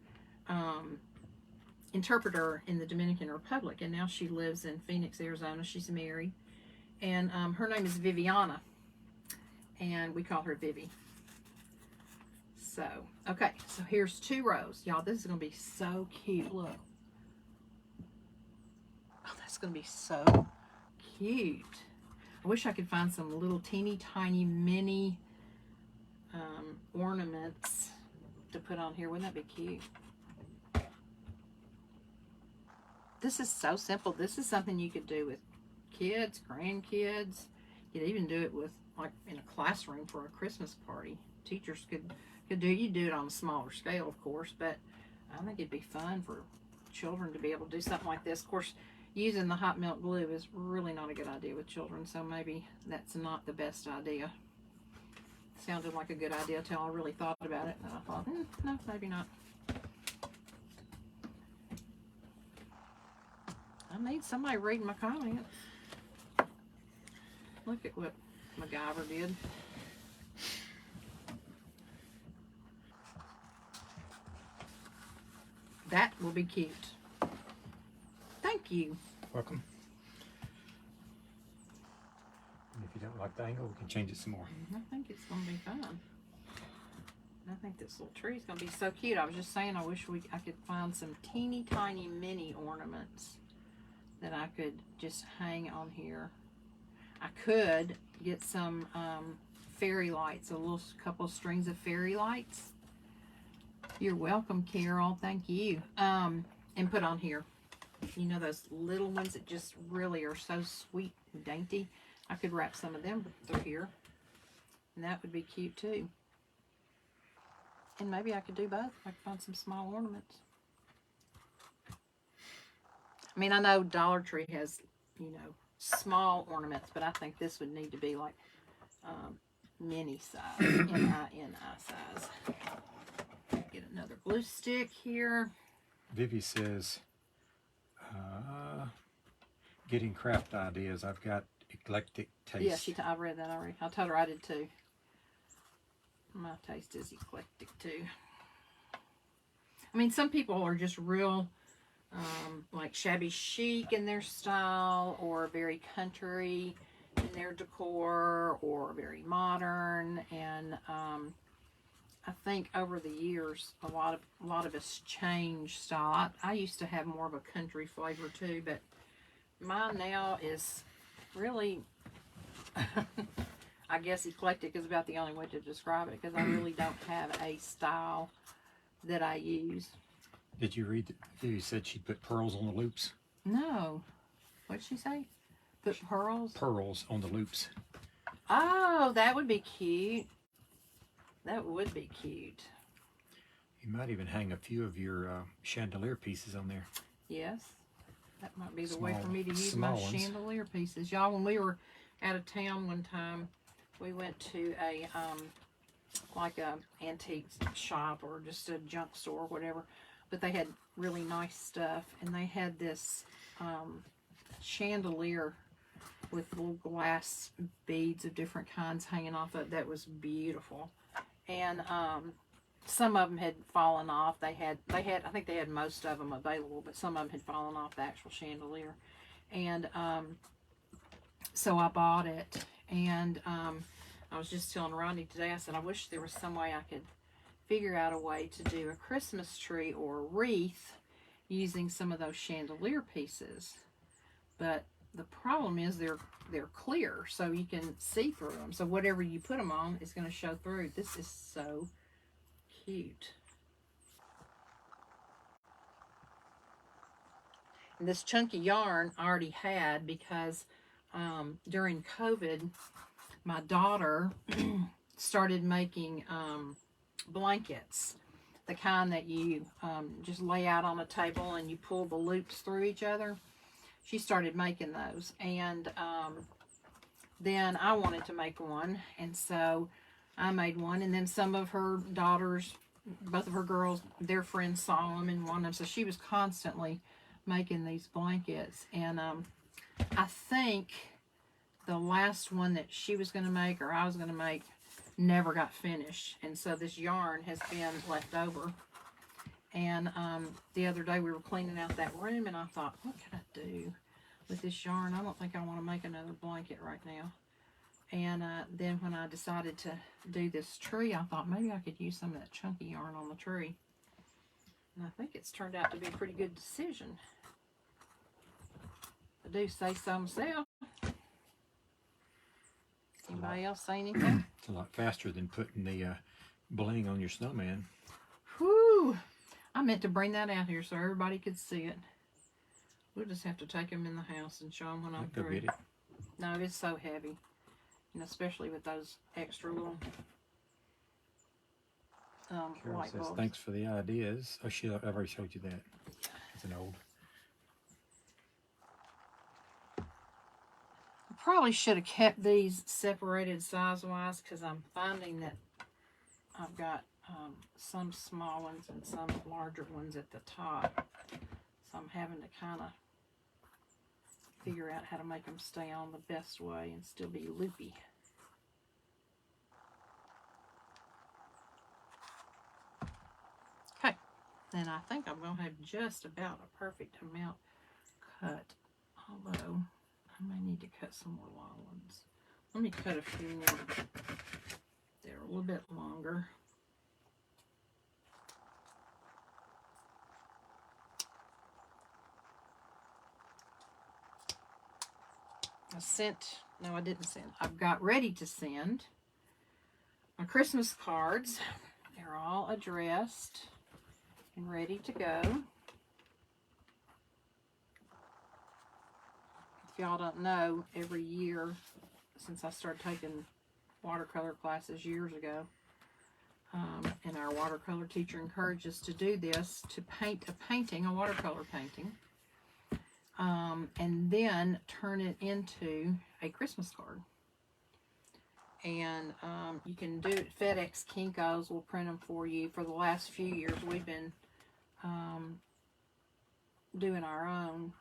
interpreter in the Dominican Republic, and now she lives in Phoenix, Arizona. She's married, and her name is Viviana, and we call her Vivy. So, okay, so here's 2 rows. Y'all, this is going to be so cute. Look. Oh, that's going to be so cute. I wish I could find some little teeny tiny mini ornaments to put on here. Wouldn't that be cute? This is so simple. This is something you could do with kids, grandkids. You could even do it with, like, in a classroom for a Christmas party. Teachers could do. You do it on a smaller scale, of course, but I think it'd be fun for children to be able to do something like this. Of course, using the hot melt glue is really not a good idea with children, so maybe that's not the best idea. Sounded like a good idea until I really thought about it, and I thought, no, maybe not. I need somebody reading my comments. Look at what MacGyver did. That will be cute. Thank you. Welcome. And if you don't like the angle, we can change it some more. I think it's going to be fun. I think this little tree is going to be so cute. I was just saying, I wish I could find some teeny tiny mini ornaments that I could just hang on here. I could get some fairy lights, a little couple of strings of fairy lights. You're welcome, Carol. Thank you. And put on here. You know those little ones that just really are so sweet and dainty? I could wrap some of them through here. And that would be cute too. And maybe I could do both. I could find some small ornaments. I mean, I know Dollar Tree has, you know, small ornaments, but I think this would need to be like mini size, M-I-N-I size. Get another glue stick here. Vivy says, getting craft ideas. I've got eclectic taste. Yeah, I read that already. I told her I did too. My taste is eclectic too. I mean, some people are just real, like shabby chic in their style, or very country in their decor, or very modern. And I think over the years, a lot of us change style. I used to have more of a country flavor too, but mine now is really, I guess eclectic is about the only way to describe it, because I really don't have a style that I use. Did you read that Vivy said she'd put pearls on the loops? No. What'd she say? Put pearls? Pearls on the loops. Oh, that would be cute. That would be cute. You might even hang a few of your chandelier pieces on there. Yes. That might be the way for me to use my ones. chandelier pieces. Y'all, when we were out of town one time, we went to a, like a antique shop or just a junk store or whatever. But they had really nice stuff. And they had this chandelier with little glass beads of different kinds hanging off of it. That was beautiful. And some of them had fallen off. I think they had most of them available, but some of them had fallen off the actual chandelier. And so I bought it. And I was just telling Rodney today, I said, I wish there was some way I could figure out a way to do a Christmas tree or a wreath using some of those chandelier pieces. But the problem is they're clear, so you can see through them. So whatever you put them on is going to show through. This is so cute. And this chunky yarn I already had because during COVID, my daughter started making blankets, the kind that you just lay out on a table and you pull the loops through each other. She started making those, and then I wanted to make one, and so I made one. And then some of her daughters, both of her girls, their friends saw them and wanted them, so she was constantly making these blankets. And I think the last one that she was going to make, or I was going to make, never got finished, and so this yarn has been left over. And the other day we were cleaning out that room, and I thought, what can I do with this yarn? I don't think I want to make another blanket right now. And then when I decided to do this tree, I thought maybe I could use some of that chunky yarn on the tree. And I think it's turned out to be a pretty good decision. I do say so myself. Anybody else say anything? It's a lot faster than putting the bling on your snowman. Whew! I meant to bring that out here so everybody could see it. We'll just have to take them in the house and show them when I'm Go through. get it. No, it's so heavy. And especially with those extra little Carol light says, bulbs. thanks for the ideas. Oh, shit, I've already showed you that. It's an old. I probably should have kept these separated size-wise, because I'm finding that I've got some small ones and some larger ones at the top. So I'm having to kind of figure out how to make them stay on the best way and still be loopy. Okay, then I think I'm going to have just about a perfect amount cut, although I may need to cut some more long ones. Let me cut a few more that are a little bit longer. I didn't send. I've got ready to send my Christmas cards. They're all addressed and ready to go. If y'all don't know, every year since I started taking watercolor classes years ago, and our watercolor teacher encouraged us to do this, to paint a painting, a watercolor painting, and then turn it into a Christmas card. And you can do it. FedEx Kinko's will print them for you. For the last few years, we've been doing our own.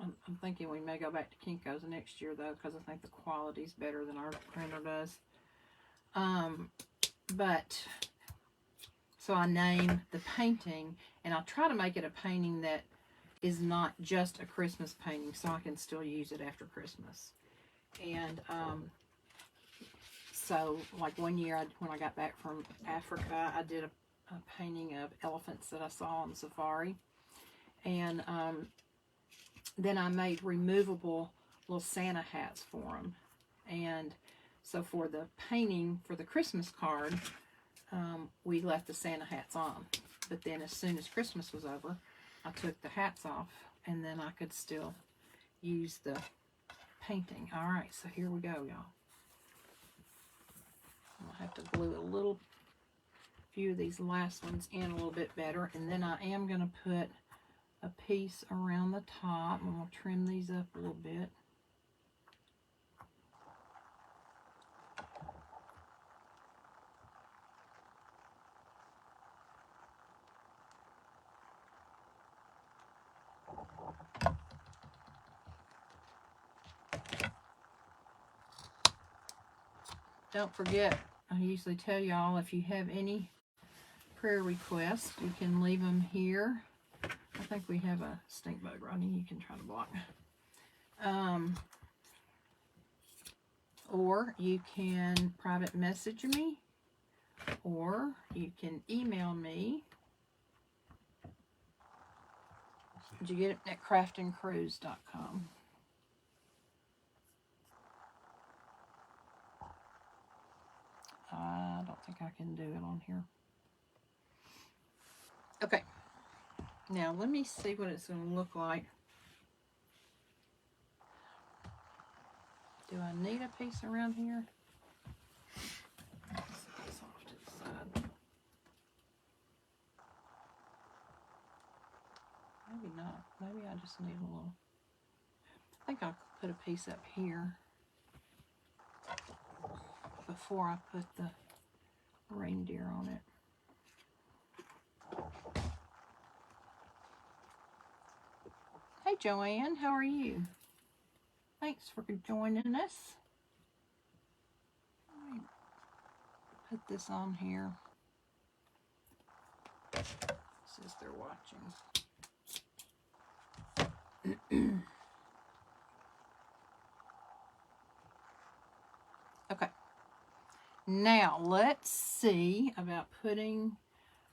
I'm thinking we may go back to Kinko's next year, though, because I think the quality's better than our printer does. So So I name the painting, and I'll try to make it a painting that is not just a Christmas painting, so I can still use it after Christmas. And so like one year when I got back from Africa, I did a painting of elephants that I saw on safari. And then I made removable little Santa hats for them. And so for the painting for the Christmas card, we left the Santa hats on. But then as soon as Christmas was over, I took the hats off, and then I could still use the painting. All right, so here we go, y'all. I'll have to glue a few of these last ones in a little bit better, and then I am going to put a piece around the top, and we'll trim these up a little bit. Don't forget, I usually tell y'all, if you have any prayer requests, you can leave them here. I think we have a stink bug, Rodney. You can try to block. Or you can private message me, or you can email me. Did you get it at craftingcruise.com? I don't think I can do it on here. Okay. Now, let me see what it's going to look like. Do I need a piece around here? Let's set this off to the side. Maybe not. Maybe I just need a little. I think I'll put a piece up here before I put the reindeer on it. Hey Joanne, how are you? Thanks for joining us. Let me put this on here. Says they're watching. Okay. Now let's see about putting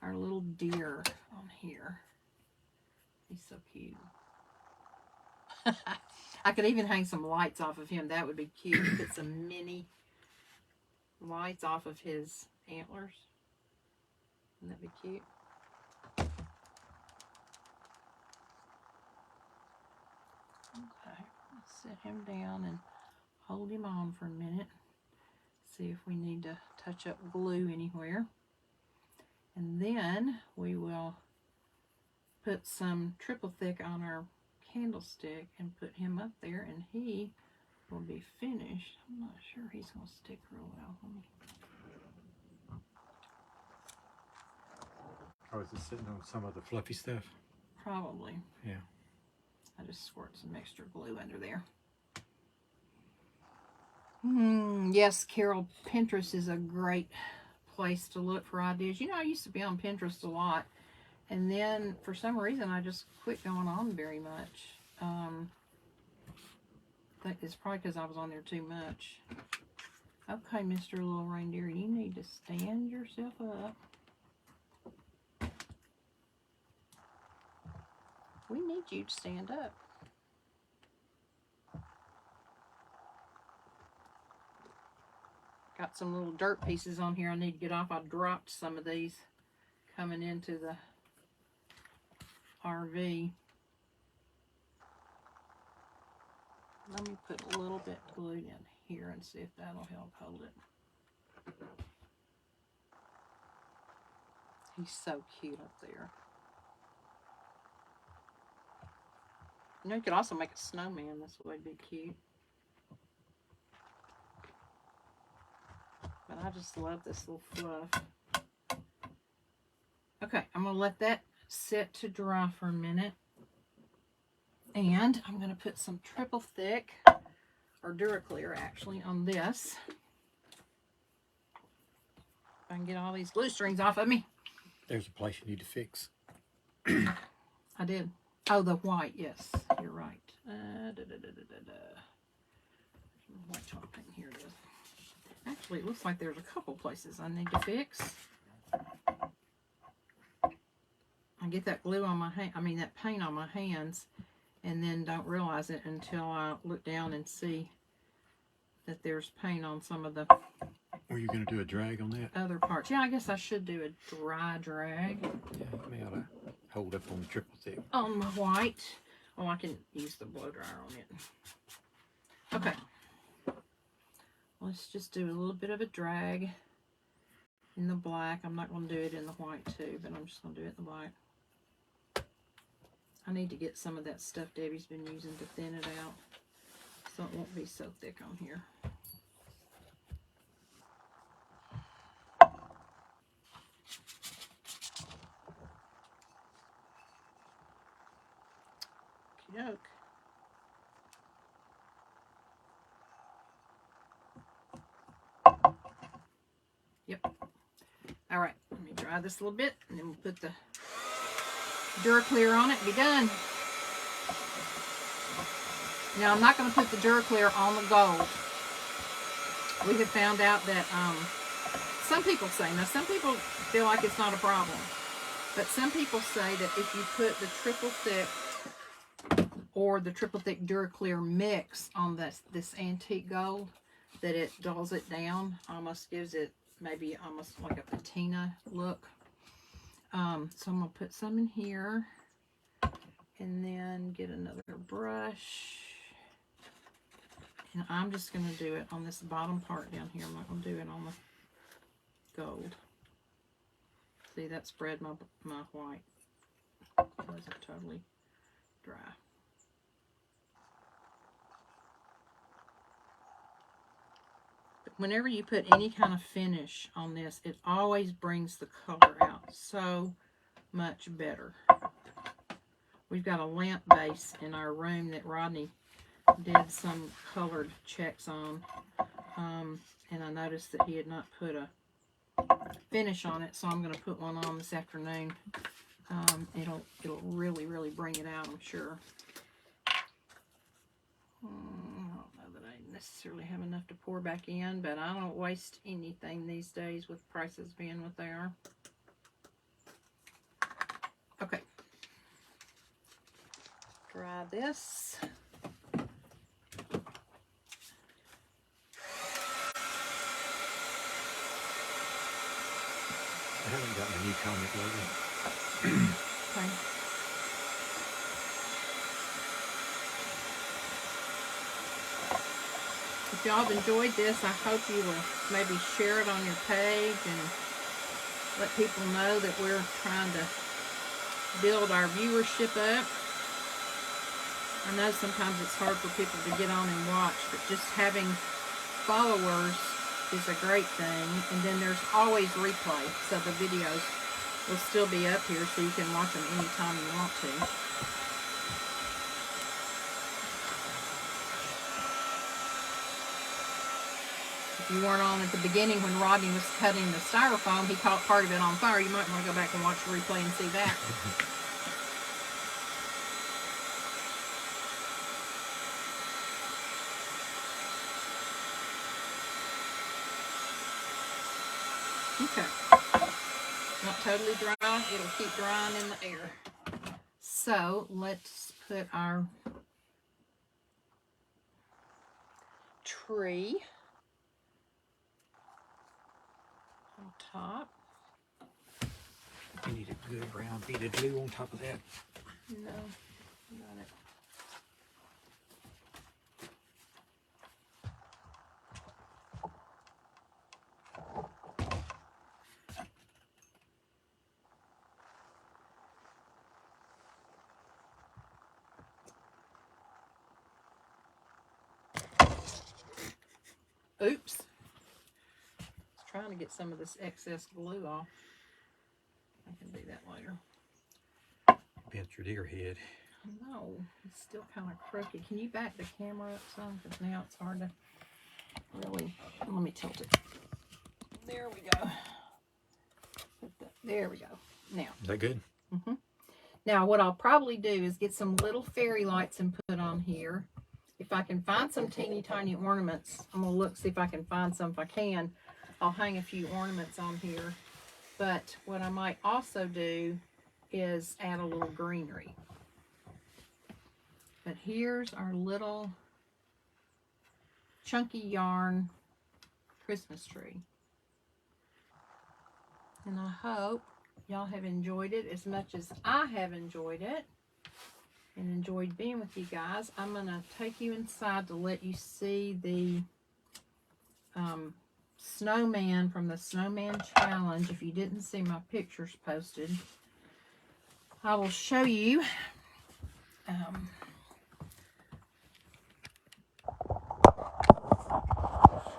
our little deer on here. He's so cute. I could even hang some lights off of him. That would be cute. Put some mini lights off of his antlers. Wouldn't that be cute? Okay, let's set him down and hold him on for a minute. See if we need to touch up glue anywhere. And then we will put some triple thick on our candlestick and put him up there, and he will be finished. I'm not sure he's going to stick real well. Oh, is it sitting on some of the fluffy stuff? Probably. Yeah. I just squirt some extra glue under there. Yes, Carol, Pinterest is a great place to look for ideas. You know, I used to be on Pinterest a lot, and then for some reason I just quit going on very much. I think it's probably because I was on there too much. Okay, Mr. Little Reindeer, you need to stand yourself up. We need you to stand up. Got some little dirt pieces on here I need to get off. I dropped some of these coming into the RV. Let me put a little bit of glue in here and see if that'll help hold it. He's so cute up there. You know, you could also make a snowman. This would be cute. But I just love this little fluff. Okay, I'm going to let that sit to dry for a minute. And I'm going to put some triple thick, or Duraclear actually, on this. If I can get all these glue strings off of me. There's a place you need to fix. I did. Oh, the white. Yes, you're right. White chalk paint. Here it is. Actually, it looks like there's a couple places I need to fix. I get that glue on my hand. I mean, that paint on my hands, and then don't realize it until I look down and see that there's paint on some of the. Were you going to do a drag on that? Other parts. Yeah, I guess I should do a dry drag. Yeah, you may ought to hold up on the triple thick. On the white. Oh, I can use the blow dryer on it. Okay. Let's just do a little bit of a drag in the black. I'm not going to do it in the white too, but I'm just going to do it in the black. I need to get some of that stuff Debbie's been using to thin it out, so it won't be so thick on here. Okey-doke. Yep. All right, let me dry this a little bit, and then we'll put the Duraclear on it and be done. Now, I'm not going to put the Duraclear on the gold. We have found out that some people say, now some people feel like it's not a problem, but some people say that if you put the triple thick or the triple thick Duraclear mix on this antique gold, that it dulls it down, almost gives it maybe almost like a patina look. So I'm going to put some in here and then get another brush. And I'm just going to do it on this bottom part down here. I'm not going to do it on the gold. See, that spread my white. It wasn't totally dry. But whenever you put any kind of finish on this, it always brings the color out so much better. We've got a lamp base in our room that Rodney did some colored checks on, and I noticed that he had not put a finish on it, so I'm going to put one on this afternoon. It'll really bring it out, I'm sure. I don't know that I necessarily have enough to pour back in, but I don't waste anything these days with prices being what they are. Okay. Dry this. I haven't gotten a new comic logo. Okay. If y'all have enjoyed this, I hope you will maybe share it on your page and let people know that we're trying to build our viewership up. I know sometimes it's hard for people to get on and watch, but just having followers is a great thing. And then there's always replay, so the videos will still be up here so you can watch them anytime you want to. If you weren't on at the beginning when Rodney was cutting the styrofoam, he caught part of it on fire. You might want to go back and watch the replay and see that. Okay. Not totally dry. It'll keep drying in the air. So let's put our tree on top. You need a good brown bead of glue on top of that. No, got it. Oops. I was trying to get some of this excess glue off. I can do that later. Bent your deer head. No, it's still kind of crooked. Can you back the camera up some? Because now it's hard to really... Let me tilt it. There we go. There we go. Now. Is that good? Mm-hmm. Now, what I'll probably do is get some little fairy lights and put on here. If I can find some teeny tiny ornaments, I'm going to look, see if I can find some. If I can, I'll hang a few ornaments on here. But what I might also do is add a little greenery. But here's our little chunky yarn Christmas tree. And I hope y'all have enjoyed it as much as I have enjoyed it and enjoyed being with you guys. I'm going to take you inside to let you see the snowman from the Snowman Challenge. If you didn't see my pictures posted, I will show you. Let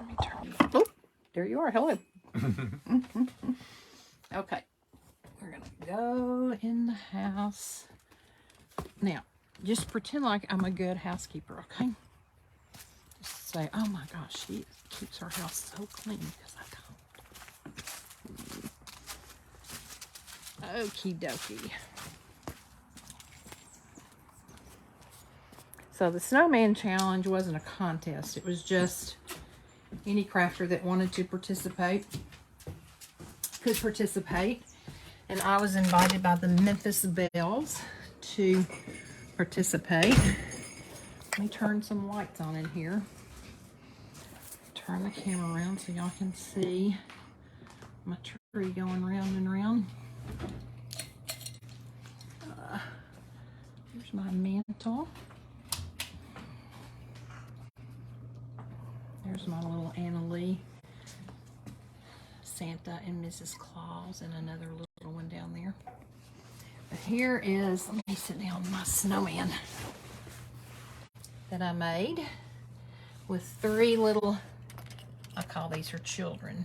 me turn. Oh, there you are. Hello. Okay. We're going to go in the house. Now, just pretend like I'm a good housekeeper, okay? Just say, oh my gosh, she keeps her house so clean because I don't. Okie dokie. So the Snowman Challenge wasn't a contest. It was just any crafter that wanted to participate could participate. And I was invited by the Memphis Belles to participate. Let me turn some lights on in here. Turn the camera around so y'all can see my tree going round and round. Here's my mantle. There's my little Anna Lee, Santa and Mrs. Claus, and another little one down there. But here is, let me sit down, my snowman that I made with 3 little, I call these her children.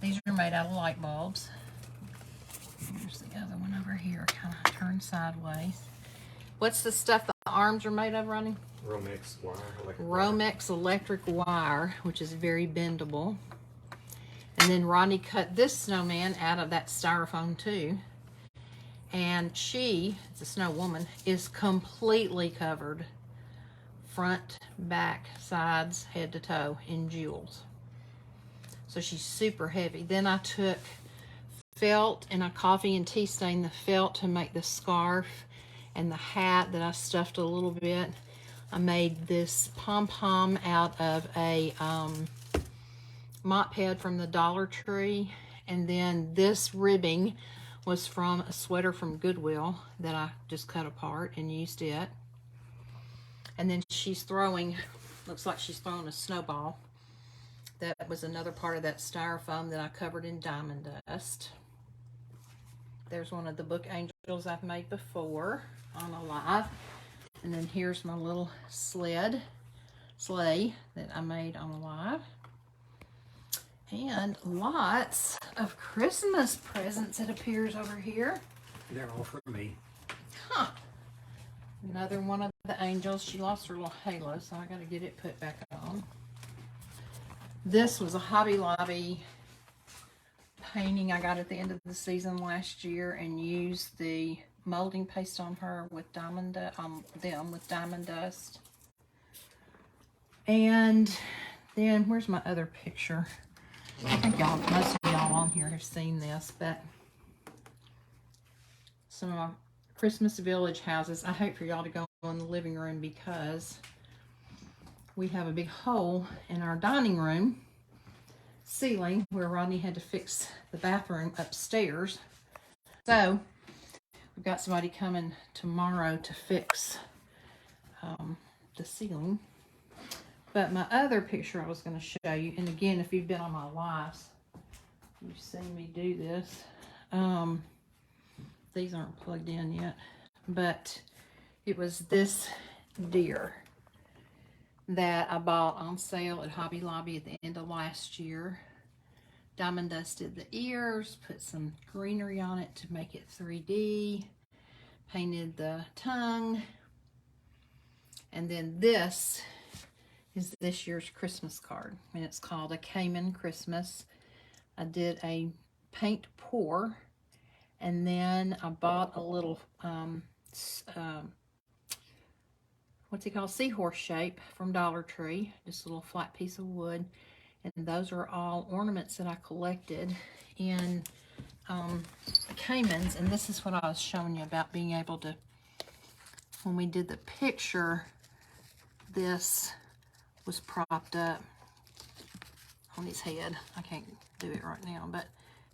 These are made out of light bulbs. Here's the other one over here, kind of turned sideways. What's the stuff the arms are made of, Ronnie? Romex wire. Romex electric wire, which is very bendable. And then Ronnie cut this snowman out of that styrofoam too. And she, it's a snow woman, is completely covered front, back, sides, head to toe in jewels. So she's super heavy. Then I took felt and I coffee and tea stained the felt to make the scarf and the hat that I stuffed a little bit. I made this pom-pom out of a mop head from the Dollar Tree, and then this ribbing was from a sweater from Goodwill that I just cut apart and used it. And then she's throwing, looks like she's throwing a snowball. That was another part of that styrofoam that I covered in diamond dust. There's one of the book angels I've made before on a live. And then here's my little sleigh that I made on a live. And lots of Christmas presents, it appears, over here. They're all for me. Huh. Another one of the angels. She lost her little halo, so I got to get it put back on. This was a Hobby Lobby painting I got at the end of the season last year and used the molding paste on her with diamond dust. And then where's my other picture? I think most of y'all on here have seen this, but some of my Christmas Village houses. I hate for y'all to go in the living room because we have a big hole in our dining room ceiling where Rodney had to fix the bathroom upstairs. So we've got somebody coming tomorrow to fix the ceiling. But my other picture I was going to show you, and again, if you've been on my lives, you've seen me do this. These aren't plugged in yet, but it was this deer that I bought on sale at Hobby Lobby at the end of last year. Diamond dusted the ears, put some greenery on it to make it 3D, painted the tongue, and then this is this year's Christmas card, and it's called A Camel Christmas. I did a paint pour And then I bought a little, what's it called? Seahorse shape from Dollar Tree. Just a little flat piece of wood. And those are all ornaments that I collected in Caymans. And this is what I was showing you about being able to, when we did the picture, this was propped up on his head. I can't do it right now, but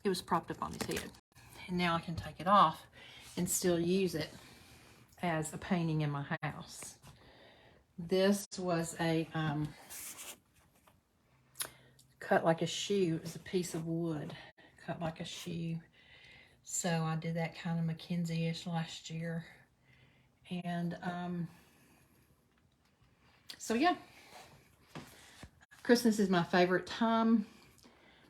it was propped up on his head. And now I can take it off and still use it as a painting in my house. This was a cut like a shoe. It was a piece of wood cut like a shoe. So I did that kind of Mackenzie-ish last year. And so yeah, Christmas is my favorite time.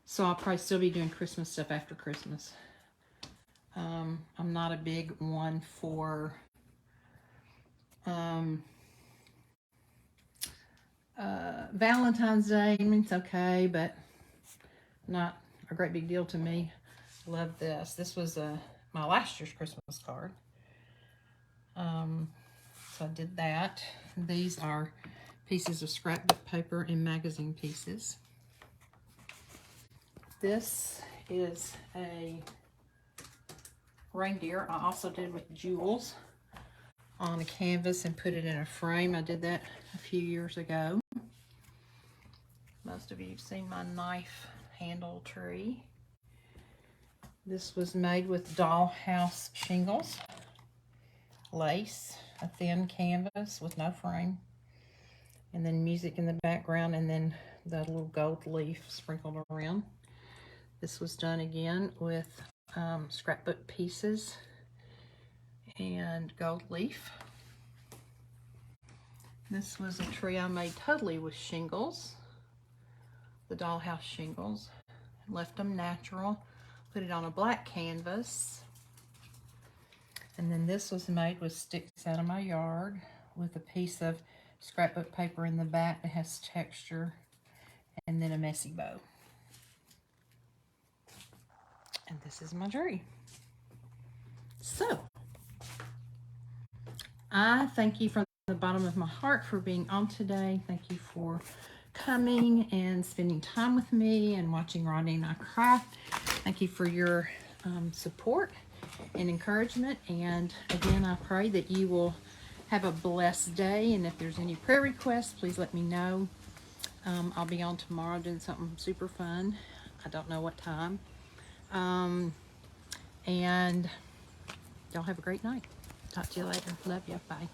So I'll probably still be doing Christmas stuff after Christmas. I'm not a big one for Valentine's Day. I mean, it's okay, but not a great big deal to me. Love this. This was my last year's Christmas card. So I did that. These are pieces of scrapbook paper and magazine pieces. This is a reindeer I also did with jewels on a canvas and put it in a frame. I did that a few years ago. Most of you have seen my knife handle tree. This was made with dollhouse shingles, lace, a thin canvas with no frame, and then music in the background, and then the little gold leaf sprinkled around. This was done again with scrapbook pieces and gold leaf. This was a tree I made totally with shingles, the dollhouse shingles. Left them natural, put it on a black canvas. And then this was made with sticks out of my yard with a piece of scrapbook paper in the back that has texture, and then a messy bow. And this is my tree. So, I thank you from the bottom of my heart for being on today. Thank you for coming and spending time with me and watching Rodney and I craft. Thank you for your support and encouragement. And again, I pray that you will have a blessed day. And if there's any prayer requests, please let me know. I'll be on tomorrow doing something super fun. I don't know what time. And y'all have a great night. Talk to you later. Love you. Bye.